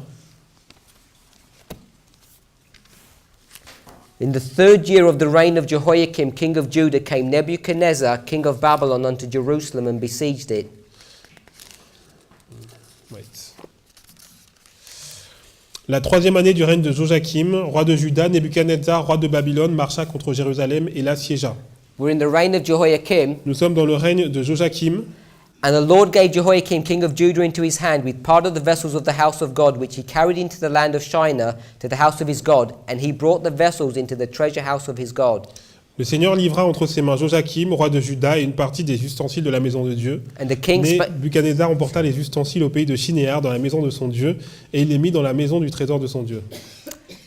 In the 3rd year of the reign of Jehoiakim, king of Judah, came Nebuchadnezzar, king of Babylon, unto Jerusalem and besieged it. La 3e année du règne de Joachim, roi de Juda, Nebuchadnezzar, roi de Babylone, marcha contre Jérusalem et l'assiégea. We're in the reign of Jehoiakim, Nous sommes dans le règne de Joachim, and the Lord gave Jehoiakim, king of Judah, into his hand with part of the vessels of the house of God, which he carried into the land of Shinar to the house of his God, and he brought the vessels into the treasure house of his God. Le Seigneur livra entre ses mains Joachim, roi de Juda, et une partie des ustensiles de la maison de Dieu. And the king Mais spa- Nebuchadnezzar emporta les ustensiles au pays de Shinéar, dans la maison de son Dieu, et il les mit dans la maison du trésor de son Dieu.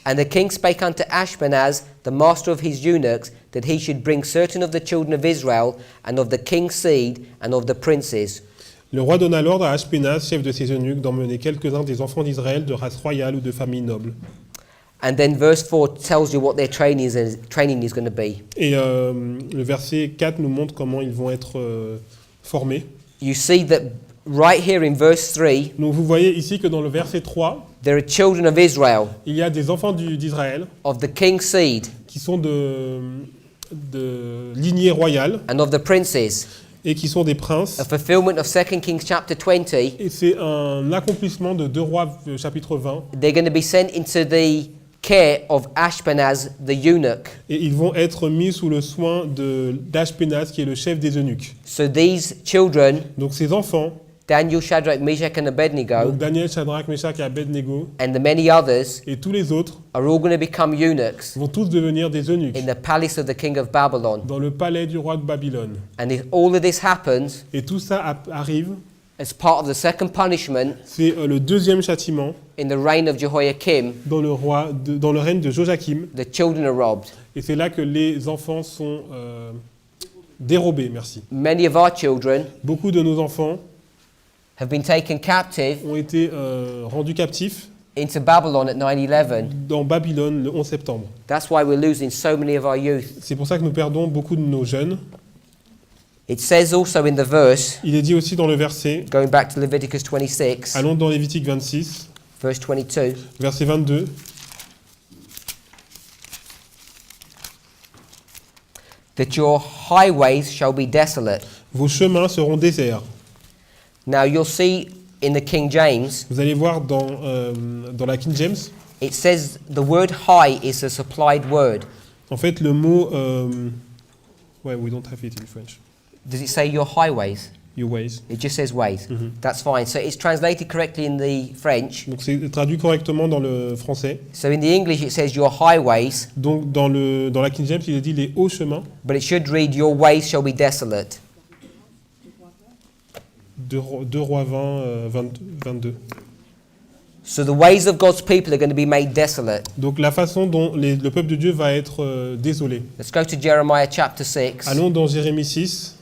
And the king spake unto Ashpenaz, the master of his eunuchs, that he should bring certain of the children of Israel, and of the king's seed, and of the princes. Le roi donna l'ordre à Ashpenaz, chef de ses eunuques, d'emmener quelques-uns des enfants d'Israël de race royale ou de famille noble. And then verse 4 tells you what their training is going to be. Et le verset 4 nous montre comment ils vont être formés. You see that right here in verse 3, Donc vous voyez ici que dans le verset 3, there are children of Israel, il y a des enfants d'Israël of the king's seed, qui sont de lignée royale and of the princes. et qui sont des princes. A fulfillment of 2 Kings chapter 20. Et c'est un accomplissement de 2 Rois chapitre 20. They're going to be sent into the care of Ashpenaz, the eunuch. Et ils vont être mis sous le soin d'Ashpenaz, qui est le chef des eunuques. So these children Donc ces enfants Daniel, Shadrach, Meshach, and Abednego, Donc Daniel, Shadrach, Meshach et Abednego, and the many others et tous les autres are all going to become eunuchs vont tous devenir des eunuques in the palace of the king of Babylon. dans le palais du roi de Babylone. And if all of this happens Et tout ça arrive, as part of the second punishment c'est le deuxième châtiment in the reign of Jehoiakim, dans le règne de Joachim. the children are robbed. Et c'est là que les enfants sont dérobés, merci. Many of our children Beaucoup de nos enfants have been taken captive ont été rendus captifs into Babylon at 9/11. dans Babylone le 11 septembre. That's why we're losing so many of our youth. C'est pour ça que nous perdons beaucoup de nos jeunes. It says also in the verse, Il est dit aussi dans le verset, going back to Leviticus 26, allons dans Lévitique 26, verse 22, verset 22. that your highways shall be desolate. Vos chemins seront déserts. Now you'll see in the King James, Vous allez voir dans la King James, it says the word high is a supplied word. en fait le mot... we don't have it in French. Does it say your highways? Your ways. It just says ways. Mhm. That's fine. So it's translated correctly in the French. Donc c'est traduit correctement dans le français. So in the English it says your highways, Donc dans la King James, il est dit les hauts chemins. but it should read your ways shall be desolate. 2 Rois 22. So the ways of God's people are going to be made desolate. Donc la façon dont le peuple de Dieu va être désolé. Let's go to Jeremiah chapter 6. Allons dans Jérémie 6,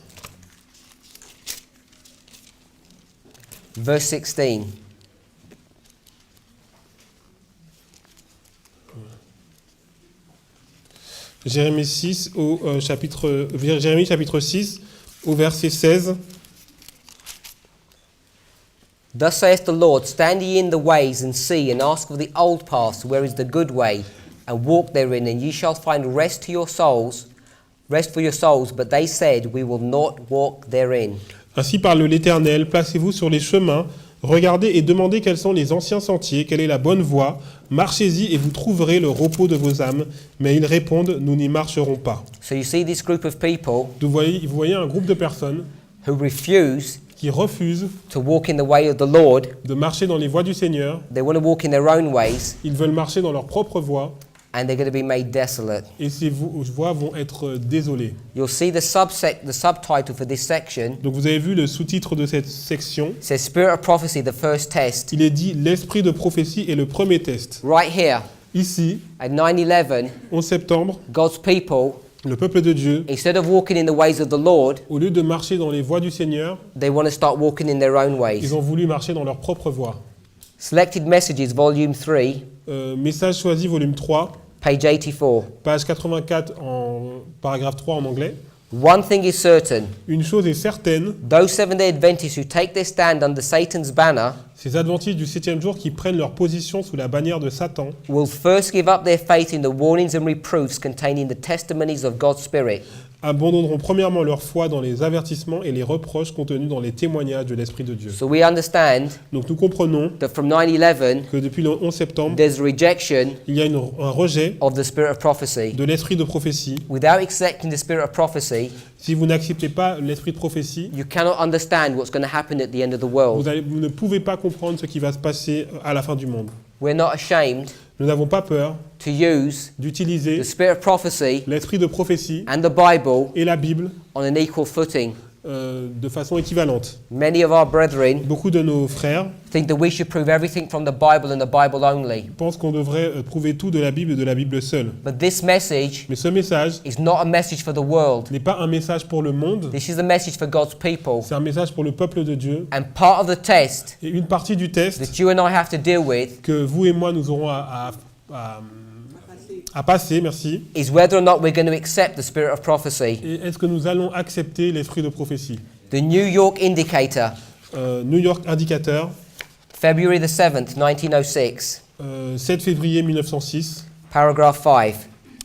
Verse 16. Jérémie 6 Jérémie chapitre 6 au verset 16. Thus saith the Lord, stand ye in the ways and see, and ask of the old paths, where is the good way, and walk therein, and ye shall find rest for your souls. But they said, we will not walk therein. Ainsi parle l'Éternel, placez-vous sur les chemins, regardez et demandez quels sont les anciens sentiers, quelle est la bonne voie, marchez-y et vous trouverez le repos de vos âmes. Mais ils répondent, nous n'y marcherons pas. So you see this group of people Vous voyez un groupe de personnes who refuse qui refusent to walk in the way of the Lord. de marcher dans les voies du Seigneur, They want to walk in their own ways, ils veulent marcher dans leur propre voie, and they're going to be made desolate. et ces voies vont être désolées. You'll see the subtitle for this section. Donc vous avez vu le sous-titre de cette section. It says Spirit of Prophecy, the first test. Il est dit l'esprit de prophétie est le premier test. Right here, Ici, at 9/11, 11 septembre, God's people, le peuple de Dieu, instead of walking in the ways of the Lord, au lieu de marcher dans les voies du Seigneur, they want to start walking in their own ways. ils ont voulu marcher dans leur propre voie. Selected Messages, Volume 3, Message choisi, volume 3, page 84. page 84, en paragraphe 3 en anglais. One thing is certain, Une chose est certaine, those Seventh-day Adventists who take their stand under Satan's banner ces adventistes du 7e jour qui prennent leur position sous la bannière de Satan will first give up their faith in the warnings and reproofs containing the testimonies of God's Spirit. abandonneront premièrement leur foi dans les avertissements et les reproches contenus dans les témoignages de l'Esprit de Dieu. So we understand Donc nous comprenons that from 9/11, que depuis le 11 septembre, there's rejection il y a un rejet of the Spirit of prophecy. de l'esprit de prophétie. Without accepting the Spirit of prophecy, Si vous n'acceptez pas l'esprit de prophétie, you cannot understand what's going to happen at the end of the world. vous ne pouvez pas comprendre ce qui va se passer à la fin du monde. We're not ashamed Nous n'avons pas peur to use d'utiliser the Spirit of prophecy l'esprit de prophétie and the Bible et la Bible on an equal footing. de façon équivalente. Many of our brethren Beaucoup de nos frères think that we should prove everything from the Bible and the Bible only. pensent qu'on devrait prouver tout de la Bible et de la Bible seule. But this message Mais ce message is not a message for the world. n'est pas un message pour le monde, This is a message for God's people. c'est un message pour le peuple de Dieu. And part of the test Et une partie du test that you and I have to deal with que vous et moi nous aurons à passer, merci, is whether or not we're going to accept the Spirit of prophecy. et est-ce que nous allons accepter l'esprit de prophétie. The New York Indicator, New York Indicator, February the 7th, 1906, 7 février 1906, paragraph 5.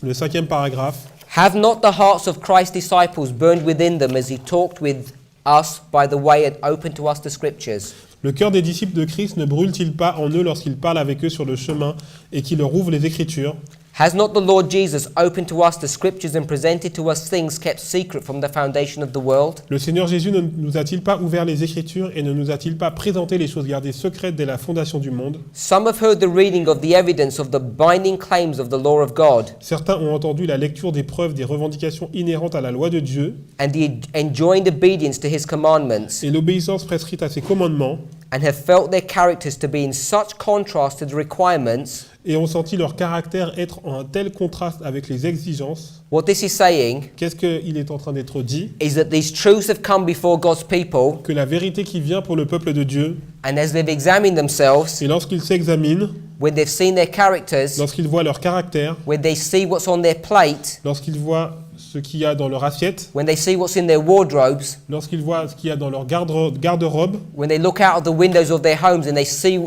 le 5e paragraphe. Have not the hearts of Christ's disciples burned within them as he talked with us by the way and opened to us the scriptures? Le cœur des disciples de Christ ne brûle-t-il pas en eux lorsqu'il parle avec eux sur le chemin et qu'il leur ouvre les Écritures? Has not the Lord Jesus opened to us the scriptures and presented to us things kept secret from the foundation of the world? Le Seigneur Jésus ne nous a-t-il pas ouvert les Écritures et ne nous a-t-il pas présenté les choses gardées secrètes dès la fondation du monde? Some have heard the reading of the evidence of the binding claims of the law of God Certains ont entendu la lecture des preuves des revendications inhérentes à la loi de Dieu and the enjoined obedience to his commandments, et l'obéissance prescrite à ses commandements and have felt their characters to be in such contrast to the requirements. et ont senti leur caractère être en un tel contraste avec les exigences. What this is saying Qu'est-ce qu'il est en train d'être dit? is that these truths have come before God's people, Que la vérité qui vient pour le peuple de Dieu, and as they've examined themselves, et lorsqu'ils s'examinent, when they've seen their characters, lorsqu'ils voient leur caractère, when they see what's on their plate, lorsqu'ils voient ce qu'il y a dans leur assiette, when they see what's in their wardrobes, lorsqu'ils voient ce qu'il y a dans leur garde-robe, when they look out of the windows of their homes and they see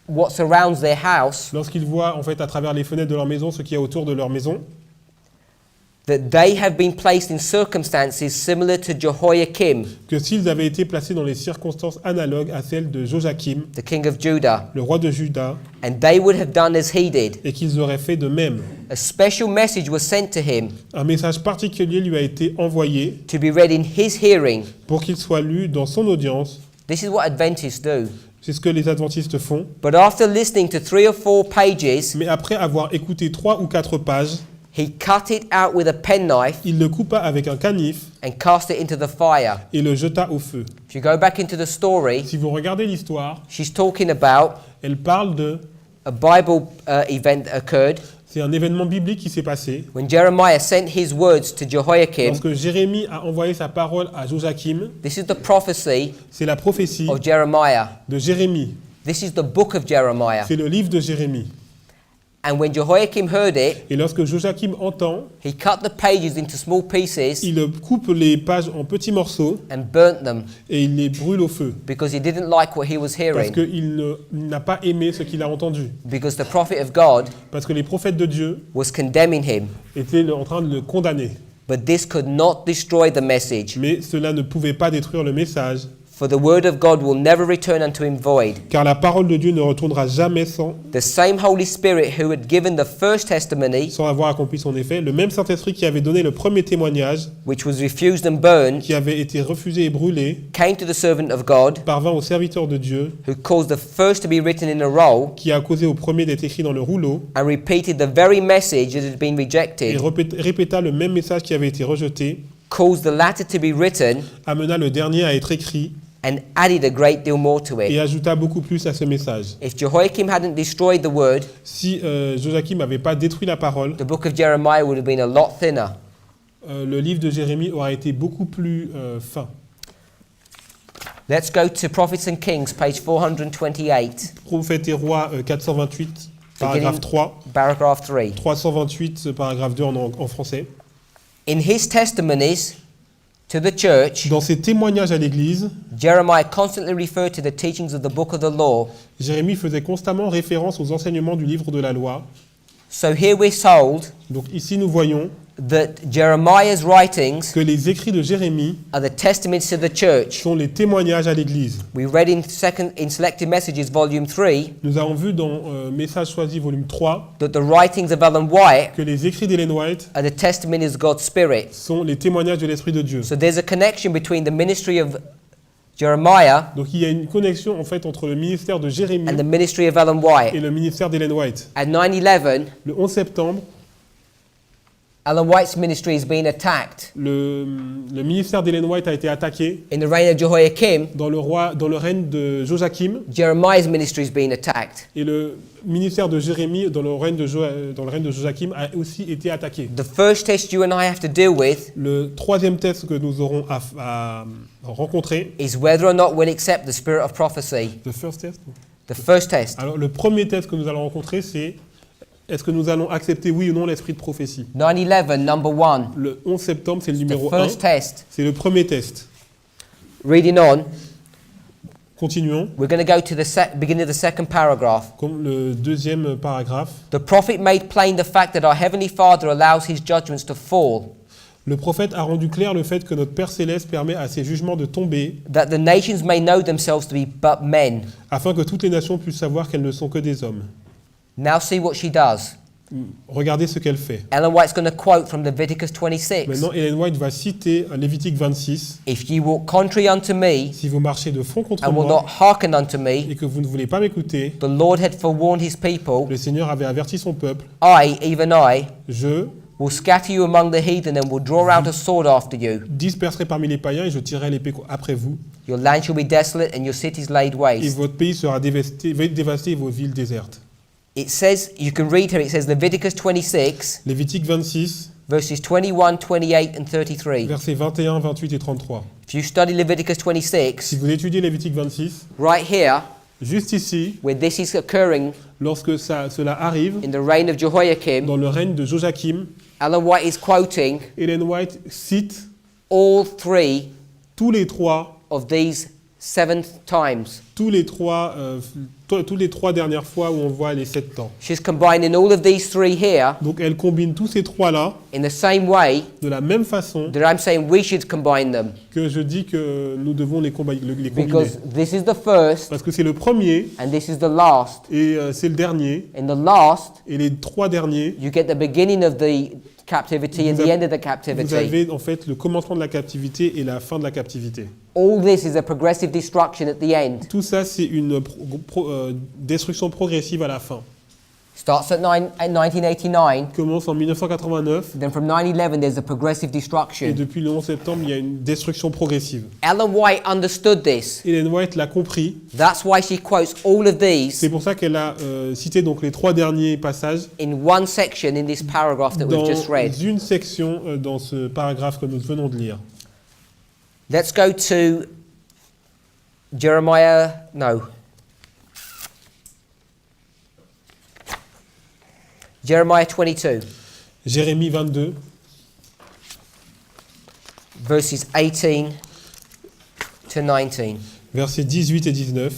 what surrounds their house, lorsqu'ils voient en fait à travers les fenêtres de leur maison ce qu'il y a autour de leur maison, that they have been placed in circumstances similar to Jehoiakim, que s'ils avaient été placés dans les circonstances analogues à celles de Joachim, the king of Judah, le roi de Juda, and they would have done as he did. et qu'ils auraient fait de même. A special message was sent to him Un message particulier lui a été envoyé to be read in his hearing. pour qu'il soit lu dans son audience. This is what Adventists do. C'est ce que les adventistes font. But after listening to 3 or 4 pages, Mais après avoir écouté 3 ou 4 pages, he cut it out with a penknife il le coupa avec un canif and cast it into the fire. et le jeta au feu. If you go back into the story, Si vous regardez l'histoire, she's talking about elle parle de... a Bible event that occurred C'est un événement biblique qui s'est passé when Jeremiah sent his words to Jehoiakim. lorsque Jérémie a envoyé sa parole à Joachim. This is the prophecy C'est la prophétie of Jeremiah. de Jérémie. This is the book of Jeremiah. C'est le livre de Jérémie. And when Jehoiakim heard it, Et lorsque Joachim entend, he cut the pages into small pieces il coupe les pages en petits morceaux and burnt them et il les brûle au feu. because he didn't like what he was Parce hearing. qu'il n'a pas aimé ce qu'il a entendu. Because the prophet of God Parce que les prophètes de Dieu was condemning him. étaient en train de le condamner. But this could not destroy the message, Mais cela ne pouvait pas détruire le message, for the word of God will never return unto him void. car la parole de Dieu ne retournera jamais sans The same Holy Spirit who had given the first testimony, avoir accompli son effet. Le même Saint-Esprit qui avait donné le premier témoignage, which was refused and burned, qui avait été refusé et brûlé, came to the servant of God, parvint au serviteur de Dieu, who caused the first to be written in a roll, qui a causé au premier d'être écrit dans le rouleau, and repeated the very message that had been et rejected, répéta le même message qui avait été rejeté, caused the latter to be written, amena le dernier à être écrit, and added a great deal more to et it. ajouta beaucoup plus à ce message. If Jehoiakim hadn't destroyed the word, Si Joachim n'avait pas détruit la parole, the book of Jeremiah would have been a lot thinner. le livre de Jérémie aurait été beaucoup plus fin. Let's go to Prophets and Kings, page 428, Prophète et roi 428, paragraphe 3. paragraph 3. 328, paragraphe 2 en français. In his testimonies to the church, Dans ses témoignages à l'Église, Jeremiah constantly referred to the teachings of the book of the law. Jérémie faisait constamment référence aux enseignements du livre de la loi. So here we're told Donc ici nous voyons that Jeremiah's writings que les écrits de Jérémie are the testaments to the church. sont les témoignages à l'Église. We read in Selected Messages, volume 3, Nous avons vu dans Messages choisis, volume 3, that the writings of Ellen White que les écrits d'Ellen White are the testimonies of God's Spirit. sont les témoignages de l'Esprit de Dieu. So there's a connection between the ministry of Jeremiah Donc il y a une connexion en fait entre le ministère de Jérémie and the ministry of Ellen White. et le ministère d'Ellen White. At 9/11, Le 11 septembre, Ellen White's ministry is being attacked. le ministère d'Ellen White a été attaqué. In the reign of Jehoiakim, Dans le règne de Joachim, Jeremiah's ministry is being attacked. et le ministère de Jérémie dans le règne de Joachim a aussi été attaqué. The first test you and I have to deal with Le troisième test que nous aurons à rencontrer, is whether or not we'll accept the spirit of prophecy. the first test. The first test. Alors le premier test que nous allons rencontrer, c'est est-ce que nous allons accepter oui ou non l'esprit de prophétie. 9/11, number 1. Le 11 septembre, c'est le The numéro 1. first test. C'est le premier test. Reading on, Continuons. we're going to go to the beginning of the second paragraph. Comme le deuxième paragraphe. The prophet made plain the fact that our Heavenly Father allows his judgments to fall, Le prophète a rendu clair le fait que notre Père Céleste permet à ses jugements de tomber, that the nations may know themselves to be but men. afin que toutes les nations puissent savoir qu'elles ne sont que des hommes. Now see what she does. regardez ce qu'elle fait. Ellen White's going to quote from Leviticus 26. Maintenant, Ellen White va citer Lévitique 26. If you walk contrary unto me Si vous marchez de front contre and will moi not hearken unto me, et que vous ne voulez pas m'écouter, the Lord had forewarned his people, le Seigneur avait averti son peuple, I, even I, je will scatter you among the heathen and will draw out a sword after you. disperserai parmi les païens et je tirerai l'épée après vous. Your land shall be desolate and your cities laid Et waste. votre pays sera dévasté et vos villes désertes. It says, you can read here, it says Leviticus 26, Lévitique 26, verses 21, 28 and 33. versets 21, 28 et 33. If you study Leviticus Si 26, vous étudiez Lévitique 26, right here, juste ici, where this is occurring lorsque cela arrive, in the reign of Jehoiakim, dans le règne de Joachim, Ellen White is quoting Ellen White cite all three tous les trois of these 7 times. toutes les trois dernières fois où on voit les 7 temps. She's combining all of these three here Donc elle combine tous ces trois-là in the same way de la même façon that I'm saying we should combine them. que je dis que nous devons les combiner. Because this is the first Parce que c'est le premier and this is the last. et c'est le dernier. In the last, Et les trois derniers, you get the beginning of the captivity and Vous the avez- end of the vous captivity. avez en fait le commencement de la captivité et la fin de la captivité. All this is a progressive destruction at the end. Tout ça, c'est une destruction progressive à la fin. Starts at 1989, Commence en 1989 then from 9/11 there's a progressive et destruction. depuis le 11 septembre, il y a une destruction progressive. Ellen White understood this. Ellen White l'a compris. That's why she quotes all of these C'est pour ça qu'elle a cité donc les trois derniers passages in one section in this paragraph that we've dans just read. une section dans ce paragraphe que nous venons de lire. Let's go to Jeremiah, no. Jeremiah 22, Jérémie 22, verses 18 to 19. versets 18 et 19.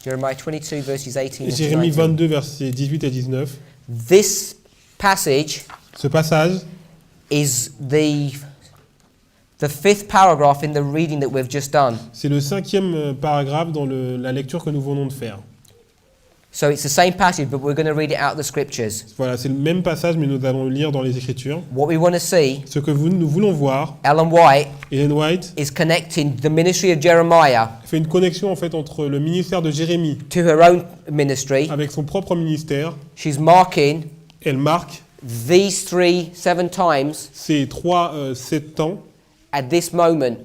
Jeremiah 22, verses 18 to Jérémie 19. 22, versets 18 et 19. This passage Ce passage, is the fifth paragraph in the reading that we've just done. c'est le cinquième paragraphe dans la lecture que nous venons de faire. So it's the same passage, but we're going to read it out of the scriptures. Voilà, c'est le même passage, mais nous allons le lire dans les Écritures. What we want to see, Ce que nous voulons voir, Ellen White Ellen White is connecting the ministry of Jeremiah fait une connexion en fait entre le ministère de Jérémie to her own ministry. avec son propre ministère. She's marking Elle marque these 7 times ces 7 temps at this moment.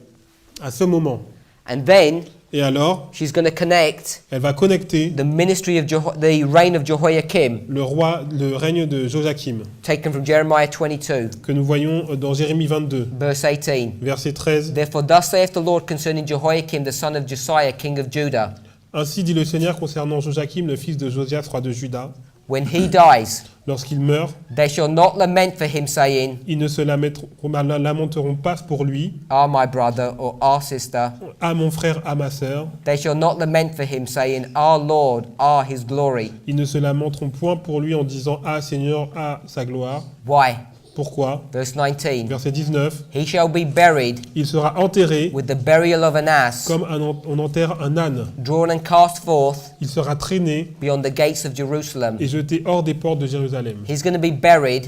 à ce moment. And then Et alors, she's going to connect elle va connecter the ministry of the reign of Jehoiakim, le règne de Joachim, taken from Jeremiah 22, que nous voyons dans Jérémie 22, verse 18. verset 13. Therefore, thus saith the Lord concerning Jehoiakim, the son of Josiah, king of Judah. Ainsi dit le Seigneur concernant Joachim, le fils de Josias, roi de Juda. When he dies, Lorsqu'il meurt, they shall not lament for him, saying, ils ne se lamenteront pas pour lui. Ah, my brother, or our sister. À mon frère, à ma sœur. They shall not lament for him, saying, Our Lord, ah, his glory. Ils ne se lamenteront point pour lui en disant Ah Seigneur, à sa gloire. Why? Pourquoi? Verse 19. Verset 19. He shall be buried Il sera enterré with the burial of an ass, comme on enterre un âne. drawn and cast forth Il sera traîné beyond the gates of Jerusalem. et jeté hors des portes de Jérusalem. He's going to be buried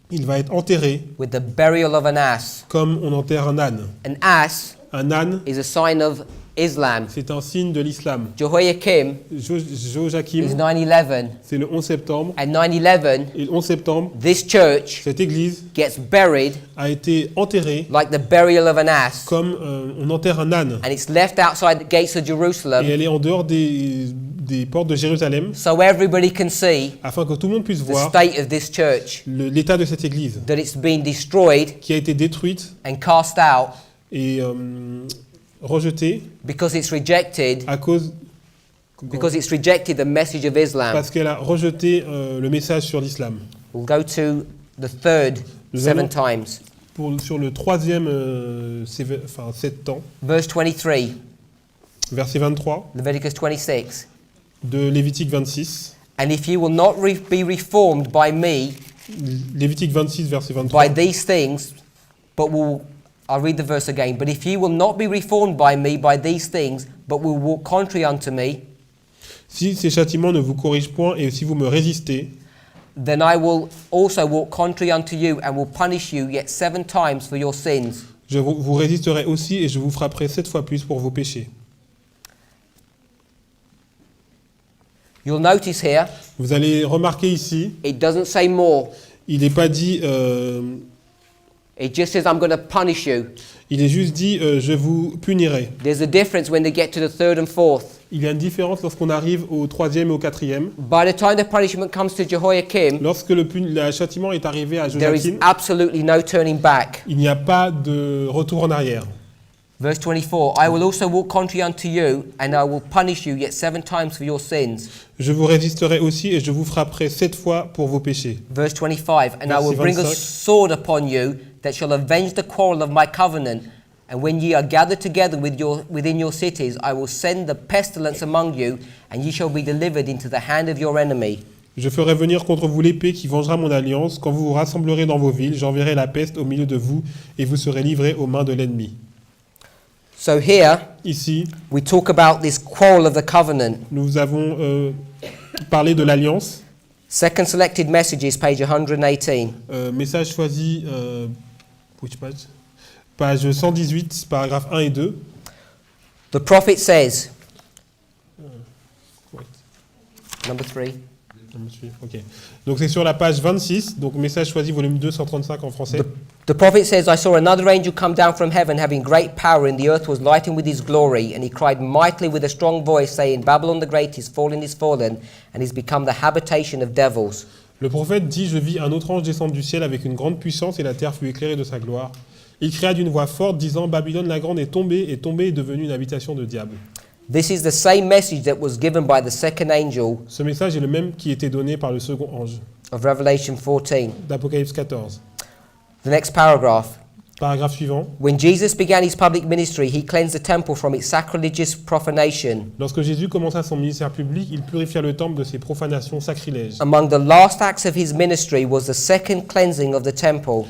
Il va être enterré with the burial of an ass. comme on enterre un âne. An ass Un âne, is a sign of Islam. c'est un signe de l'islam. Jehoiakim Joachim, is 9/11. c'est le 11 septembre. At 9/11, Et le 11 septembre, this church cette église gets buried a été enterrée like the burial of an ass, comme on enterre un âne. and it's left outside the gates of Et Jerusalem elle est en dehors des portes de Jérusalem so everybody can see afin que tout le monde puisse the voir state of this church, l'état de cette église that it's been destroyed qui a été détruite and cast out et rejetée because it's rejected the message of Islam. parce qu'elle a rejeté le message sur l'islam. We'll go to the third Nous 7 allons- times. Sur le troisième 7 temps, Verse 23, verset 23 Leviticus 26. de Lévitique 26. And if you will not be reformed by me Lévitique 26, verset by 23. these things, but will, I'll read the verse again. But if you will not be reformed by me by these things, but will walk contrary unto me, Si ces châtiments ne vous corrigent point et si vous me résistez, then I will also walk contrary unto you and will punish you yet 7 times for your sins. je vous résisterai aussi et je vous frapperai 7 fois plus pour vos péchés. You'll notice here, Vous allez remarquer ici, it doesn't say more. il n'est pas dit, It just says, I'm going to punish you. il est juste dit, je vous punirai. There's a difference when they get to the 3rd and 4th. Il y a une différence lorsqu'on arrive au 3e et au 4e. By the time the punishment comes to Jehoiakim, Lorsque le châtiment est arrivé à there is Joachim, absolutely no turning back. il n'y a pas de retour en arrière. Verse 24, I will also walk contrary unto you, and I will punish you yet 7 times for your sins. Je vous résisterai aussi et je vous frapperai 7 fois pour vos péchés. Verse 25, and I will Verset bring a 25. sword upon you that shall avenge the quarrel of my covenant. And when ye are gathered together within your cities, I will send the pestilence among you, and ye shall be delivered into the hand of your enemy. Je ferai venir contre vous l'épée qui vengera mon alliance. Quand vous vous rassemblerez dans vos villes, j'enverrai la peste au milieu de vous et vous serez livrés aux mains de l'ennemi. So here, Ici, we talk about this quarrel of the covenant. nous avons parlé de l'alliance. Second selected messages, page 118. Message choisi, which page? Page 118, paragraphes 1 et 2. The prophet says, Wait. number 3, Ok. Donc c'est sur la page 26, donc message choisi, volume 2, 135 en français. the prophet says, I saw another angel come down from heaven, having great power, and the earth was lightened with his glory. And he cried mightily with a strong voice, saying, Babylon the great is fallen, and is become the habitation of devils. Le prophète dit, je vis un autre ange descendre du ciel avec une grande puissance et la terre fut éclairée de sa gloire. Il cria d'une voix forte, disant, Babylone la grande est tombée et devenue une habitation de diable. This is the same message that was given by the second angel Ce message est le même qui était donné par le second ange of Revelation 14. d'Apocalypse 14. The next paragraph. Paragraphe suivant. When Jesus began his public ministry, he cleansed the temple from its sacrilegious profanation. Lorsque Jésus commença son ministère public, il purifia le temple de ses profanations sacrilèges. Among the last acts of his ministry was the second cleansing of the temple.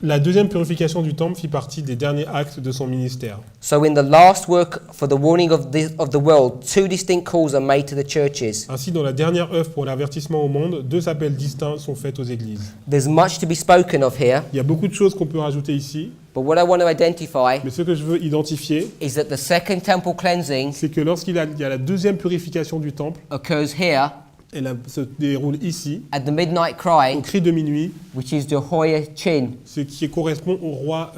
La deuxième purification du temple fit partie des derniers actes de son ministère. So in the last work for the warning of the world, 2 distinct calls are made to the churches. Ainsi, dans la dernière œuvre pour l'avertissement au monde, 2 appels distincts sont faits aux églises. There's much to be spoken of here, Il y a beaucoup de choses qu'on peut rajouter ici, but what I want to identify mais ce que je veux identifier, is that the second temple cleansing c'est que lorsqu'il y a la deuxième purification du temple, occurs here elle se déroule ici, at the midnight cry, au cri de minuit, which is Jehoiachin, ce qui correspond au roi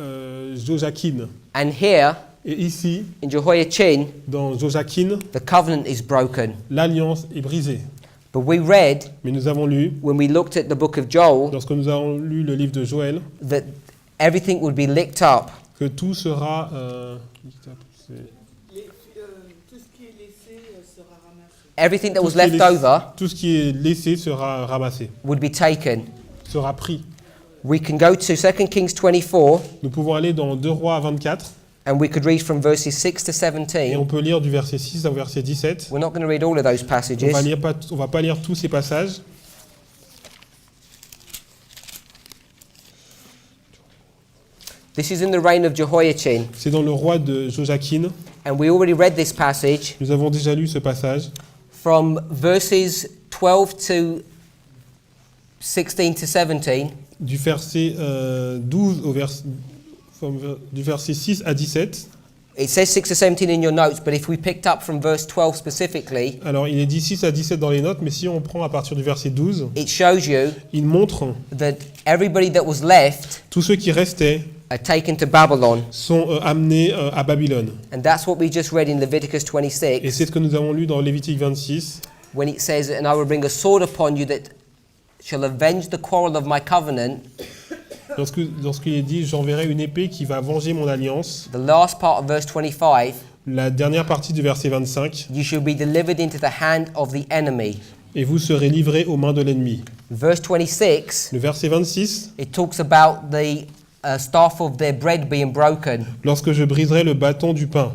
Joachim. and here Et ici, in Jehoiachin, dans Joachim, the covenant is broken. l'alliance est brisée. But we read, Mais nous avons lu, when we looked at the book of Joel, lorsque nous avons lu le livre de Joël, that everything would be licked up. que tout sera... Tout ce qui est laissé sera ramassé. Everything that tout was ce qui est left laissé- over tout ce qui est laissé sera ramassé, would be taken. sera pris. We can go to 2 Kings 24, Nous pouvons aller dans 2 Rois 24, and we could read from verses 6 to et 17. on peut lire du verset 6 au verset 17. We're not going to read all of those On passages. va pas lire tous ces passages. This is in the reign of Jehoiachin, C'est dans le roi de Joachim. and we already read this passage Nous avons déjà lu ce passage. from verses 12 to 16 to 17. Du verset 12 au du verset 6 à 17. It says 6 to 17 in your notes, but if we picked up from verse 12 specifically, Alors, il est dit 6 à 17 dans les notes, mais si on prend à partir du verset 12, it shows you il montre that everybody that was left tous ceux qui restaient are taken to Babylon. sont amenés à Babylone. And that's what we just read in Leviticus Et 26, c'est ce que nous avons lu dans Lévitique 26, when it says, And I will bring a sword upon you that shall avenge the quarrel of my covenant. lorsqu'il est dit « J'enverrai une épée qui va venger mon alliance ». The last part of verse 25, La dernière partie du verset 25, you shall be delivered into the hand of the enemy. « Et vous serez livrés aux mains de l'ennemi Verse 26, ». Le verset 26, it talks about the staff of their bread being broken. « Lorsque je briserai le bâton du pain ».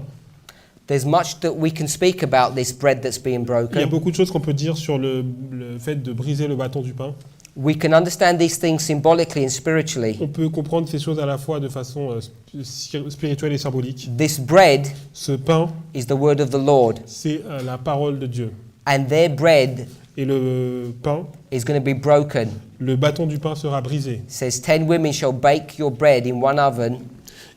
There's much that we can speak about this bread that's being Il y a broken. beaucoup de choses qu'on peut dire sur le fait de briser le bâton du pain. We can understand these things symbolically and spiritually. On peut comprendre ces choses à la fois de façon spirituelle et symbolique. This bread Ce pain, is the word of the Lord, c'est la parole de Dieu. and their bread Et le pain, is going to be broken. le bâton du pain sera brisé. It says 10 women shall bake your bread in one oven,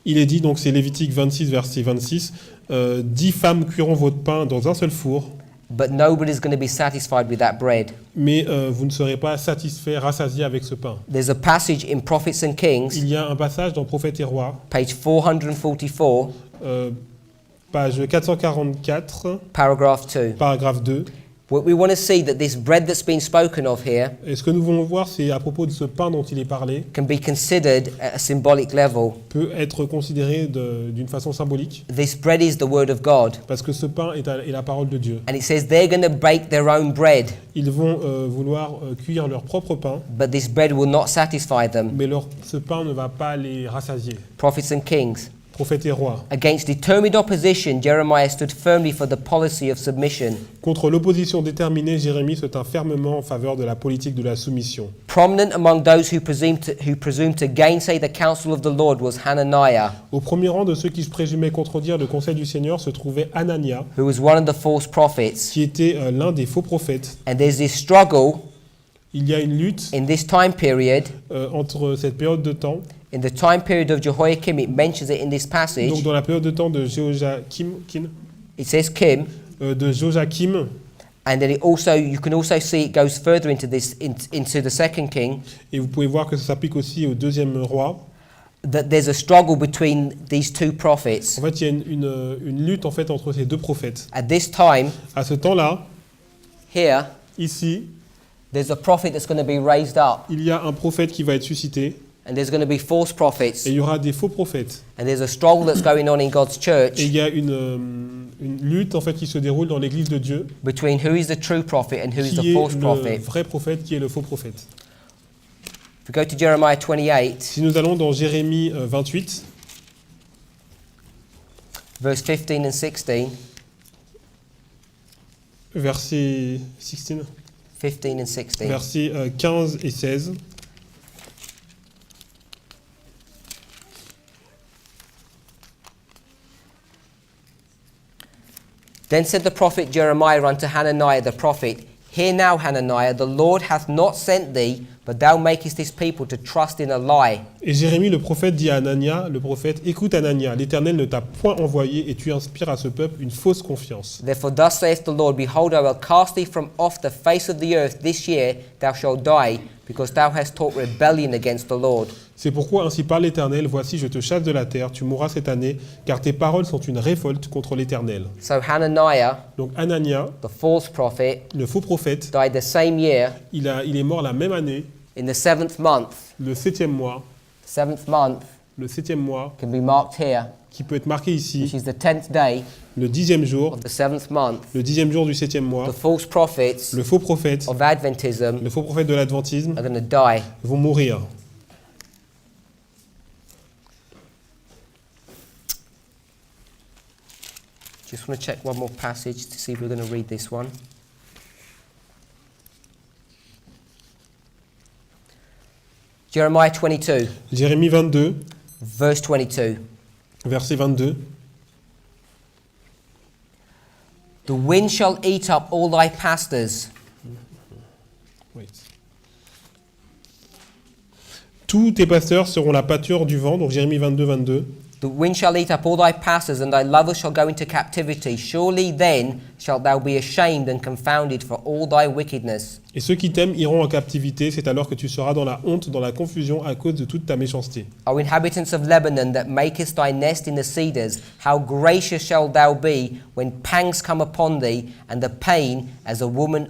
Il est dit, donc c'est Lévitique 26, verset 26, 10 femmes cuiront votre pain dans un seul four, but nobody's going to be satisfied with that bread. mais vous ne serez pas satisfait, rassasié avec ce pain. There's a passage in Prophets and Kings, Il y a un passage dans Prophètes et Rois, page 444, page 444, paragraph 2. paragraphe 2. What we want to see that this bread that's been spoken of here Et ce que nous voulons voir, c'est à propos de ce pain dont il est parlé, can be considered at a symbolic level. peut être considéré d'une façon symbolique, This bread is the word of God. parce que ce pain est la parole de Dieu. And it says they're going to bake their own bread, Ils vont vouloir cuire leur propre pain, but this bread will not satisfy them. mais ce pain ne va pas les rassasier. Prophets and Kings. Prophètes et Rois. Against determined opposition, Jeremiah stood firmly for the policy of submission. Contre l'opposition déterminée, Jérémie se tint fermement en faveur de la politique de la soumission. Prominent among those who presumed to gainsay the counsel of the Lord was Hananiah, Au premier rang de ceux qui se présumaient contredire le conseil du Seigneur se trouvait Anania, who was one of the false prophets. qui était l'un des faux prophètes. And there's this struggle Il y a une lutte in this time period. entre cette période de temps, In the time period of Jehoiakim, it mentions it in this donc passage. dans la période de temps de Joachim, It says Kim, de Joachim, and then you can also see it goes further into this into the second king. et vous pouvez voir que ça s'applique aussi au deuxième roi. That there's a struggle between these two prophets. En fait, il y a une lutte en fait entre ces deux prophètes. At this time, À ce temps-là, here, ici, there's a prophet that's going to be raised up, il y a un prophète qui va être suscité, and there's going to be false prophets, et il y aura des faux prophètes. and there's a struggle that's going on in God's Et church il y a une lutte en fait qui se déroule dans l'Église de Dieu, between who is the true prophet and who is qui the est false le prophet. vrai prophète, qui est le faux prophète. If we go to Jeremiah 28, Si nous allons dans Jérémie 28, verse 15 and 16, verset 16, 15 and 16. versets 15 et 16. Then said the prophet Jeremiah unto Hananiah the prophet, Hear now, Hananiah, the Lord hath not sent thee, but thou makest this people to trust in a lie. Et Jérémie le prophète dit à Anania, le prophète, écoute Anania, l'Éternel ne t'a point envoyé et tu inspires à ce peuple une fausse confiance. Therefore thus saith the Lord, Behold, I will cast thee from off the face of the earth this year, thou shalt die, because thou hast taught rebellion against the Lord. C'est pourquoi ainsi parle l'Éternel, voici je te chasse de la terre, tu mourras cette année, car tes paroles sont une révolte contre l'Éternel. So Hananiah, Donc Anania, the false prophet, le faux prophète, died the same year, il est mort la même année, in the 7th month. le 7e mois, The 7th month le 7e mois, can be marked here, qui peut être marqué which ici, is the 10th day le 10e jour, of the 7th month. le 10e jour du 7e The mois, false prophets le faux prophète, of Adventism le faux prophète de l'Adventisme are going to die. vont mourir. Just want to check one more passage to see if we're going to read this one. Jeremiah 22, Jérémie 22, verse 22. verset 22. The wind shall eat up all thy pastors, Wait. Tous tes pasteurs seront la pâture du vent, donc Jérémie 22, 22. the wind shall eat up all thy pastors, and thy lovers shall go into captivity. Surely then shalt thou be ashamed and confounded for all thy wickedness. Et ceux qui t'aiment iront en captivité, c'est alors que tu seras dans la honte, dans la confusion à cause de toute ta méchanceté. O inhabitants of Lebanon, that makest thy nest in the cedars, how gracious shalt thou be when pangs come upon thee, and the pain as a woman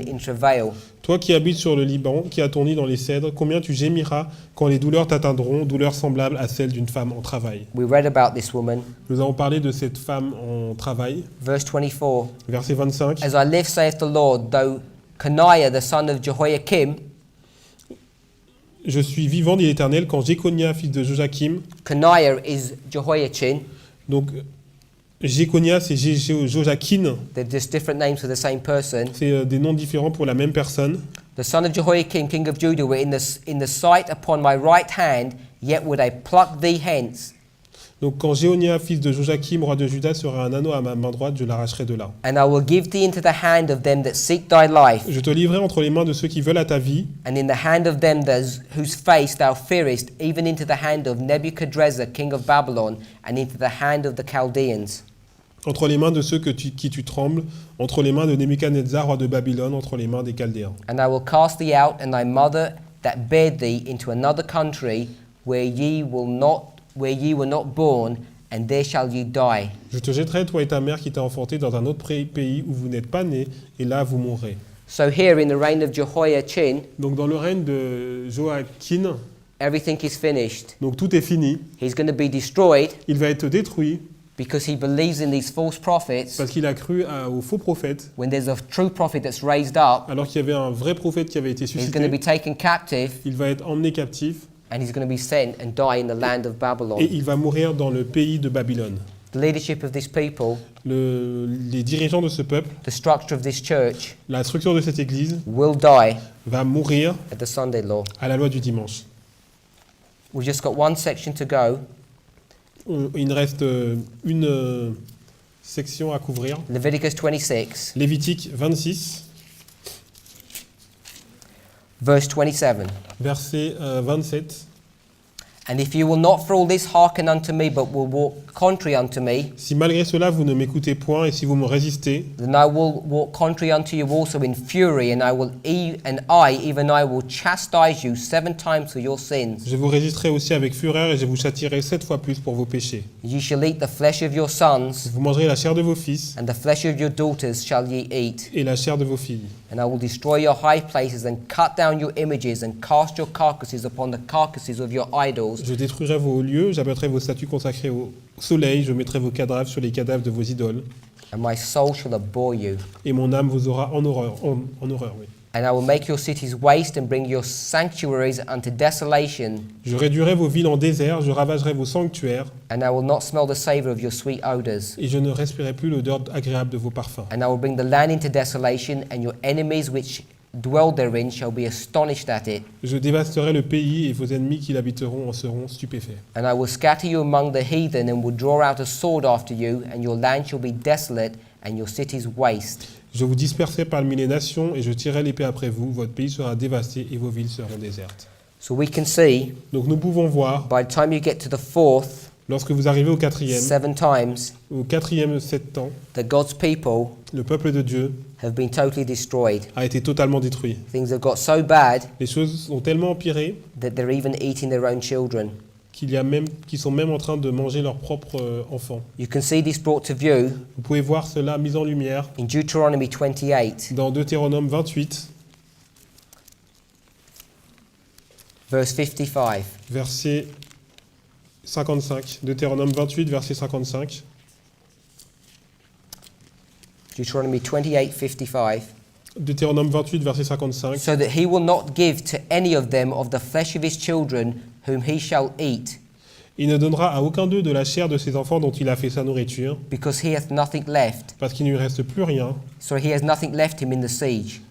in travail. Toi qui habites sur le Liban, qui as ton nid dans les cèdres, combien tu gémiras quand les douleurs t'atteindront, douleurs semblables à celles d'une femme en travail. We read about this woman. Nous avons parlé de cette femme en travail. Verse 24. Verset 25. As I live, saith the Lord, though Coniah the son of Jehoiakim, Je suis vivant, dit l'Éternel, quand Jéconia, fils de Joachim, Coniah is Jehoiachin, donc Jéconia c'est Joachim, they're just different names for the same person. c'est des noms différents pour la même personne. The son of Jehoiakim, king of Judah, were in the sight upon my right hand, yet would I pluck thee hence. Donc quand Jéhonia, fils de Joachim, roi de Juda, sera un anneau à ma main droite, je l'arracherai de là. And I will give thee into the hand of them that seek thy life, Je te livrerai entre les mains de ceux qui veulent à ta vie, and in the hand of them whose face thou fearest, even into the hand of Nebuchadrezzar, king of Babylon, and into the hand of the Chaldeans. entre les mains de ceux qui tu trembles, entre les mains de Nebuchadnezzar, roi de Babylone, entre les mains des Chaldéens. And I will cast thee out and thy mother that bare thee into another country where ye were not born, and there shall ye die. Je te jetterai, toi et ta mère qui t'a enfanté, dans un autre pays où vous n'êtes pas nés, et là vous mourrez. So here in the reign of Jehoiachin, Donc dans le règne de Joachim, everything is finished. donc tout est fini, He's going to be destroyed il va être détruit because he believes in these false prophets. parce qu'il a cru aux faux prophètes, When there's a true prophet that's raised up, alors qu'il y avait un vrai prophète qui avait été he's going to be suscité. taken captive, Il va être emmené captif and he's going to be sent and die in the land of Babylon. et il va mourir dans le pays de Babylone. The leadership of this people, Les dirigeants de ce peuple, the structure of this church, la structure de cette église will die va mourir at the Sunday law. à la loi du dimanche. We've just got one section to go. Il nous reste une section à couvrir. Leviticus 26, Lévitique 26, verse 27. verset 27. And if you will not for all this hearken unto me, but will walk contrary unto me, Si malgré cela vous ne m'écoutez point et si vous me résistez, then I will walk contrary unto you also in fury, and even I will chastise you 7 times for your sins. je vous résisterai aussi avec fureur et je vous châtierai 7 fois plus pour vos péchés. Ye shall eat the flesh of your sons, Vous mangerez la chair de vos fils and the flesh of your daughters shall ye eat. et la chair de vos filles. And I will destroy your high places, and cut down your images, and cast your carcasses upon the carcasses of your idols. Je détruirai vos lieux, j'abattrai vos statues consacrées au soleil, je mettrai vos cadavres sur les cadavres de vos idoles, And my soul shall abhor you. et mon âme vous aura en horreur. En horreur, oui. And I will make your cities waste, and bring your sanctuaries unto desolation. Je réduirai vos villes en désert, je ravagerai vos sanctuaires, And I will not smell the savour of your sweet odours. et je ne respirerai plus l'odeur agréable de vos parfums. And I will bring the land into desolation, and your enemies which dwell therein shall be astonished at it. Je dévasterai le pays, et vos ennemis qui l'habiteront en seront stupéfaits. And I will scatter you among the heathen, and will draw out a sword after you, and your land shall be desolate, and your cities waste. Je vous disperserai parmi les nations, et je tirerai l'épée après vous, votre pays sera dévasté, et vos villes seront désertes. So we can see, Donc nous pouvons voir, by the time you get to the 4th, lorsque vous arrivez au quatrième 7 times, 7 ans, that God's people le peuple de Dieu have been totally destroyed. a été totalement détruit. Things have got so bad Les choses ont tellement empiré that they're even eating their own children. qu'ils sont même en train de manger leurs propres enfants. You can see this brought to view Vous pouvez voir cela mis en lumière in Deuteronomy 28, dans Deutéronome 28, verse 55. verset 55. Deutéronome 28, verset 55. Deuteronomy 28, 55. Deutéronome 28, verset 55. So that he will not give to any of them of the flesh of his children whom he shall eat, Il ne donnera à aucun d'eux de la chair de ses enfants dont il a fait sa nourriture, because he hath nothing left. parce qu'il ne lui reste plus rien. So he has nothing left him in the siege,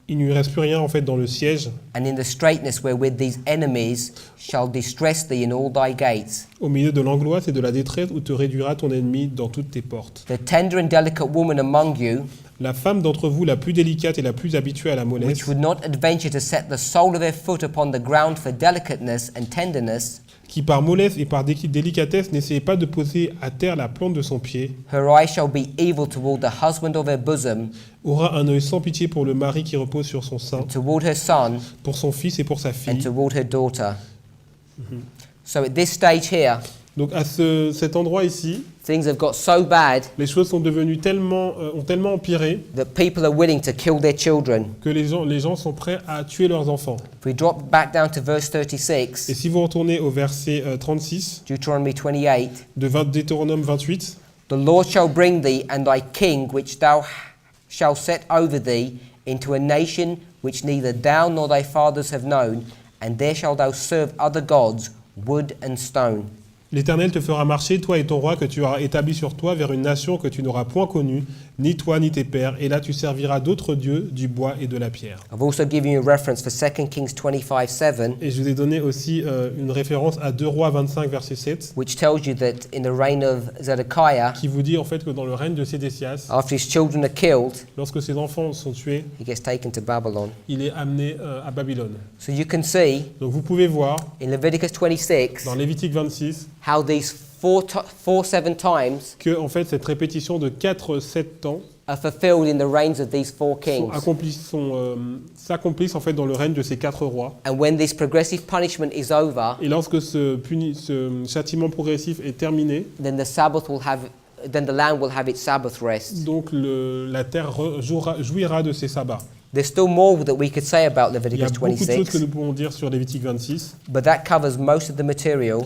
Il ne lui reste plus rien en fait dans le siège, and in the straitness wherewith these enemies shall distress thee in all thy gates. au milieu de l'angoisse et de la détresse où te réduira ton ennemi dans toutes tes portes. The tender and delicate woman among you, La femme d'entre vous la plus délicate et la plus habituée à la mollesse, which would not adventure to set the sole of her foot upon the ground for delicateness and tenderness, qui par mollesse et par délicatesse n'essayait pas de poser à terre la plante de son pied, her eye shall be evil toward the husband of her bosom, aura un œil sans pitié pour le mari qui repose sur son sein, toward her son, pour son fils et pour sa and fille. toward her daughter. So at this stage here, Donc à cet endroit ici, things have got so bad les choses sont devenues ont tellement empiré that people are willing to kill their children. que les gens sont prêts à tuer leurs enfants. If we drop back down to verse Et 36, si vous retournez au verset 36 Deuteronomy 28, de Deutéronome 28, the Lord shall bring thee and thy king, which thou shalt set over thee, into a nation which neither thou nor thy fathers have known, and there shalt thou serve other gods, wood and stone. L'Éternel te fera marcher, toi et ton roi, que tu auras établi sur toi, vers une nation que tu n'auras point connue, ni toi ni tes pères, et là tu serviras d'autres dieux, du bois et de la pierre. I've also given you a reference for 2 Kings 25:7, Et je vous ai donné aussi une référence à 2 Rois 25, verset 7, which tells you that in the reign of Zedekiah, qui vous dit en fait que dans le règne de Sédécias, after his children are killed, lorsque ses enfants sont tués, he gets taken to Babylon. il est amené à Babylone. So you can see Donc vous pouvez voir in Leviticus 26 dans Lévitique 26 how these 7 times que en fait cette répétition de 4-7 temps are fulfilled in the reigns of these 4 kings. s'accomplissent en fait dans le règne de ces 4 rois. And when this progressive punishment is over, Et lorsque ce châtiment progressif est terminé, then the land will have its Sabbath rest. donc la terre jouira de ses sabbats. There's still more that we could say about Il y a Leviticus beaucoup de choses que 26, nous pouvons dire sur Lévitique 26, but that covers most of the material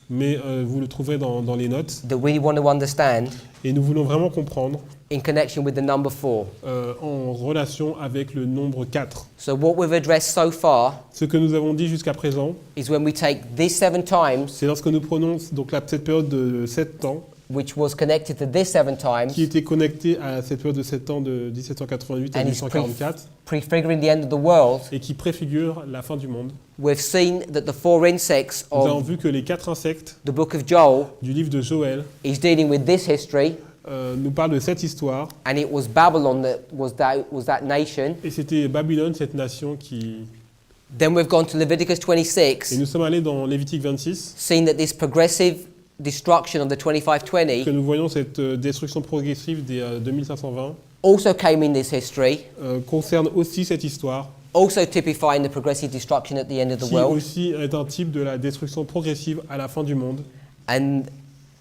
mais vous le trouverez dans les notes. that we want to understand Et nous voulons vraiment comprendre in connection with the number 4. en relation avec le nombre 4. So what we've addressed so far Ce que nous avons dit jusqu'à présent, is when we take these 7 times, c'est lorsque nous prenons donc cette période de 7 temps, which was connected to this 7 times, qui était connectée à cette période de 7 ans de 1788 à And it's 1844, prefiguring the end of the world. et qui préfigure la fin du monde. We've seen that the 4 insects Nous avons of vu que les 4 insectes the book of Joel du livre de Joël is dealing with this history, nous parlent de cette histoire, and it was Babylon that was that nation. et c'était Babylone, cette nation qui... Then we've gone to Leviticus Et 26, nous sommes allés dans Lévitique 26, seeing that this progressive destruction of the que 2520 nous voyons cette destruction progressive des 2520, also came in this history, concerne aussi cette histoire, also typifying the progressive destruction at the end of the qui world. aussi est un type de la destruction progressive à la fin du monde. And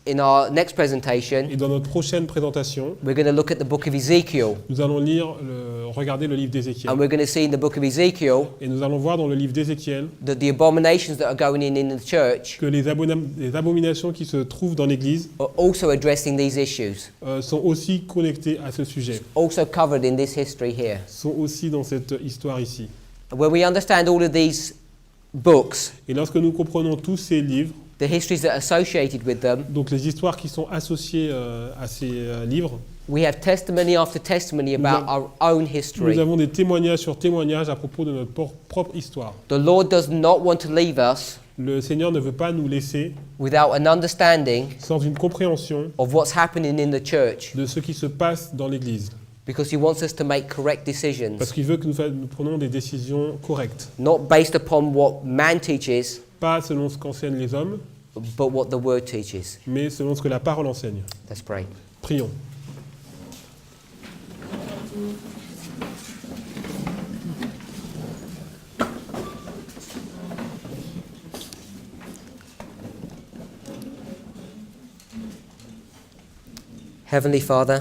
in our next presentation, Et dans notre prochaine présentation, we're going to look at the book of Ezekiel, nous allons regarder le livre d'Ézéchiel. and we're going to see in the book of Ezekiel Et nous allons voir dans le livre d'Ézéchiel that the abominations that are going in the church que les abominations qui se trouvent dans l'Église are also addressing these issues, sont aussi connectées à ce sujet, also covered in this history here. sont aussi dans cette histoire ici. When we understand all of these books, Et lorsque nous comprenons tous ces livres, the histories that are associated with them, donc les histoires qui sont associées à ces livres, we have testimony after testimony about our own history. nous avons des témoignages sur témoignages à propos de notre propre histoire. The Lord does not want to leave us Le Seigneur ne veut pas nous laisser without an understanding sans une compréhension of what's happening in the church, de ce qui se passe dans l'Église, because He wants us to make correct decisions, parce qu'il veut que nous prenions des décisions correctes, not based upon what man teaches, pas selon ce qu'enseignent les hommes, but what the Word teaches. mais selon ce que la parole enseigne. Let's pray. Prions. Heavenly Father,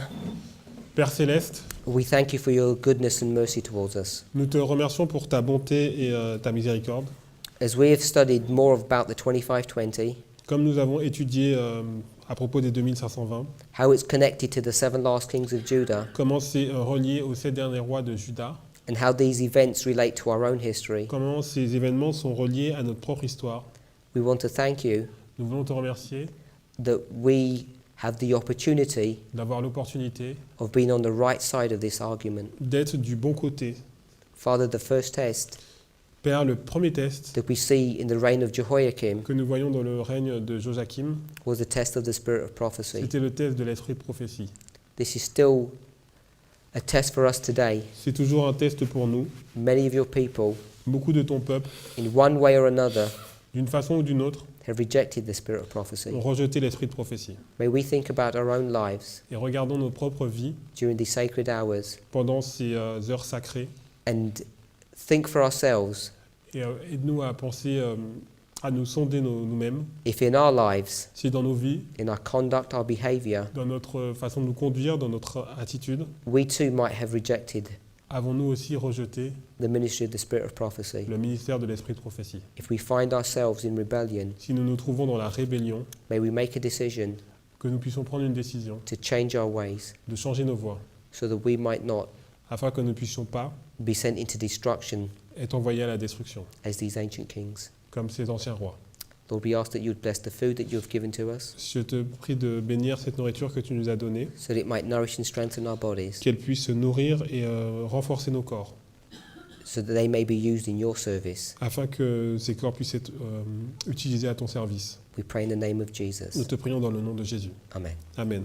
Père Céleste, we thank you for your goodness and mercy towards us. nous te remercions pour ta bonté et ta miséricorde. As we have studied more about the 2520, Comme nous avons étudié à propos des 2520, how it's connected to the 7 last kings of Judah, comment c'est relié aux 7 derniers rois de Juda, and how these events relate to our own history, comment ces événements sont reliés à notre propre histoire, we want to thank you nous voulons te remercier that we have the opportunity d'avoir l'opportunité of being on the right side of this argument. d'être du bon côté. Father, the first test Père, le premier test that we see in the reign of Jehoiakim que nous voyons dans le règne de Joachim, was the test of the spirit of prophecy. c'était le test de l'esprit de prophétie. This is still a test for us today. C'est toujours un test pour nous. Many of your people, Beaucoup de ton peuple, in one way or another, d'une façon ou d'une autre, have rejected the spirit of prophecy. ont rejeté l'esprit de prophétie. May we think about our own lives Et regardons notre propre vie during these sacred hours pendant ces heures sacrées and think for ourselves et aide-nous à penser, à nous sonder nous-mêmes, if in our lives, si dans nos vies, in our conduct, our behavior, dans notre façon de nous conduire, dans notre attitude, we too might have rejected avons-nous aussi rejeté the ministry of the spirit of prophecy. le ministère de l'esprit de prophétie. If we find ourselves in rebellion, Si nous nous trouvons dans la rébellion, may we make a decision que nous puissions prendre une décision to change our ways de changer nos voies, so that we might not afin que nous ne puissions pas be sent into destruction être envoyés à la destruction, as these ancient kings. comme ces anciens rois. Lord, we ask that you would bless the food that you have given to us, Je te prie de bénir cette nourriture que tu nous as donnée, so that it might nourish and strengthen our bodies, qu'elle puisse nourrir et renforcer nos corps, so that they may be used in your service. afin que ces corps puissent être utilisés à ton service. We pray in the name of Nous Jesus. te prions dans le nom de Jésus. Amen. Amen.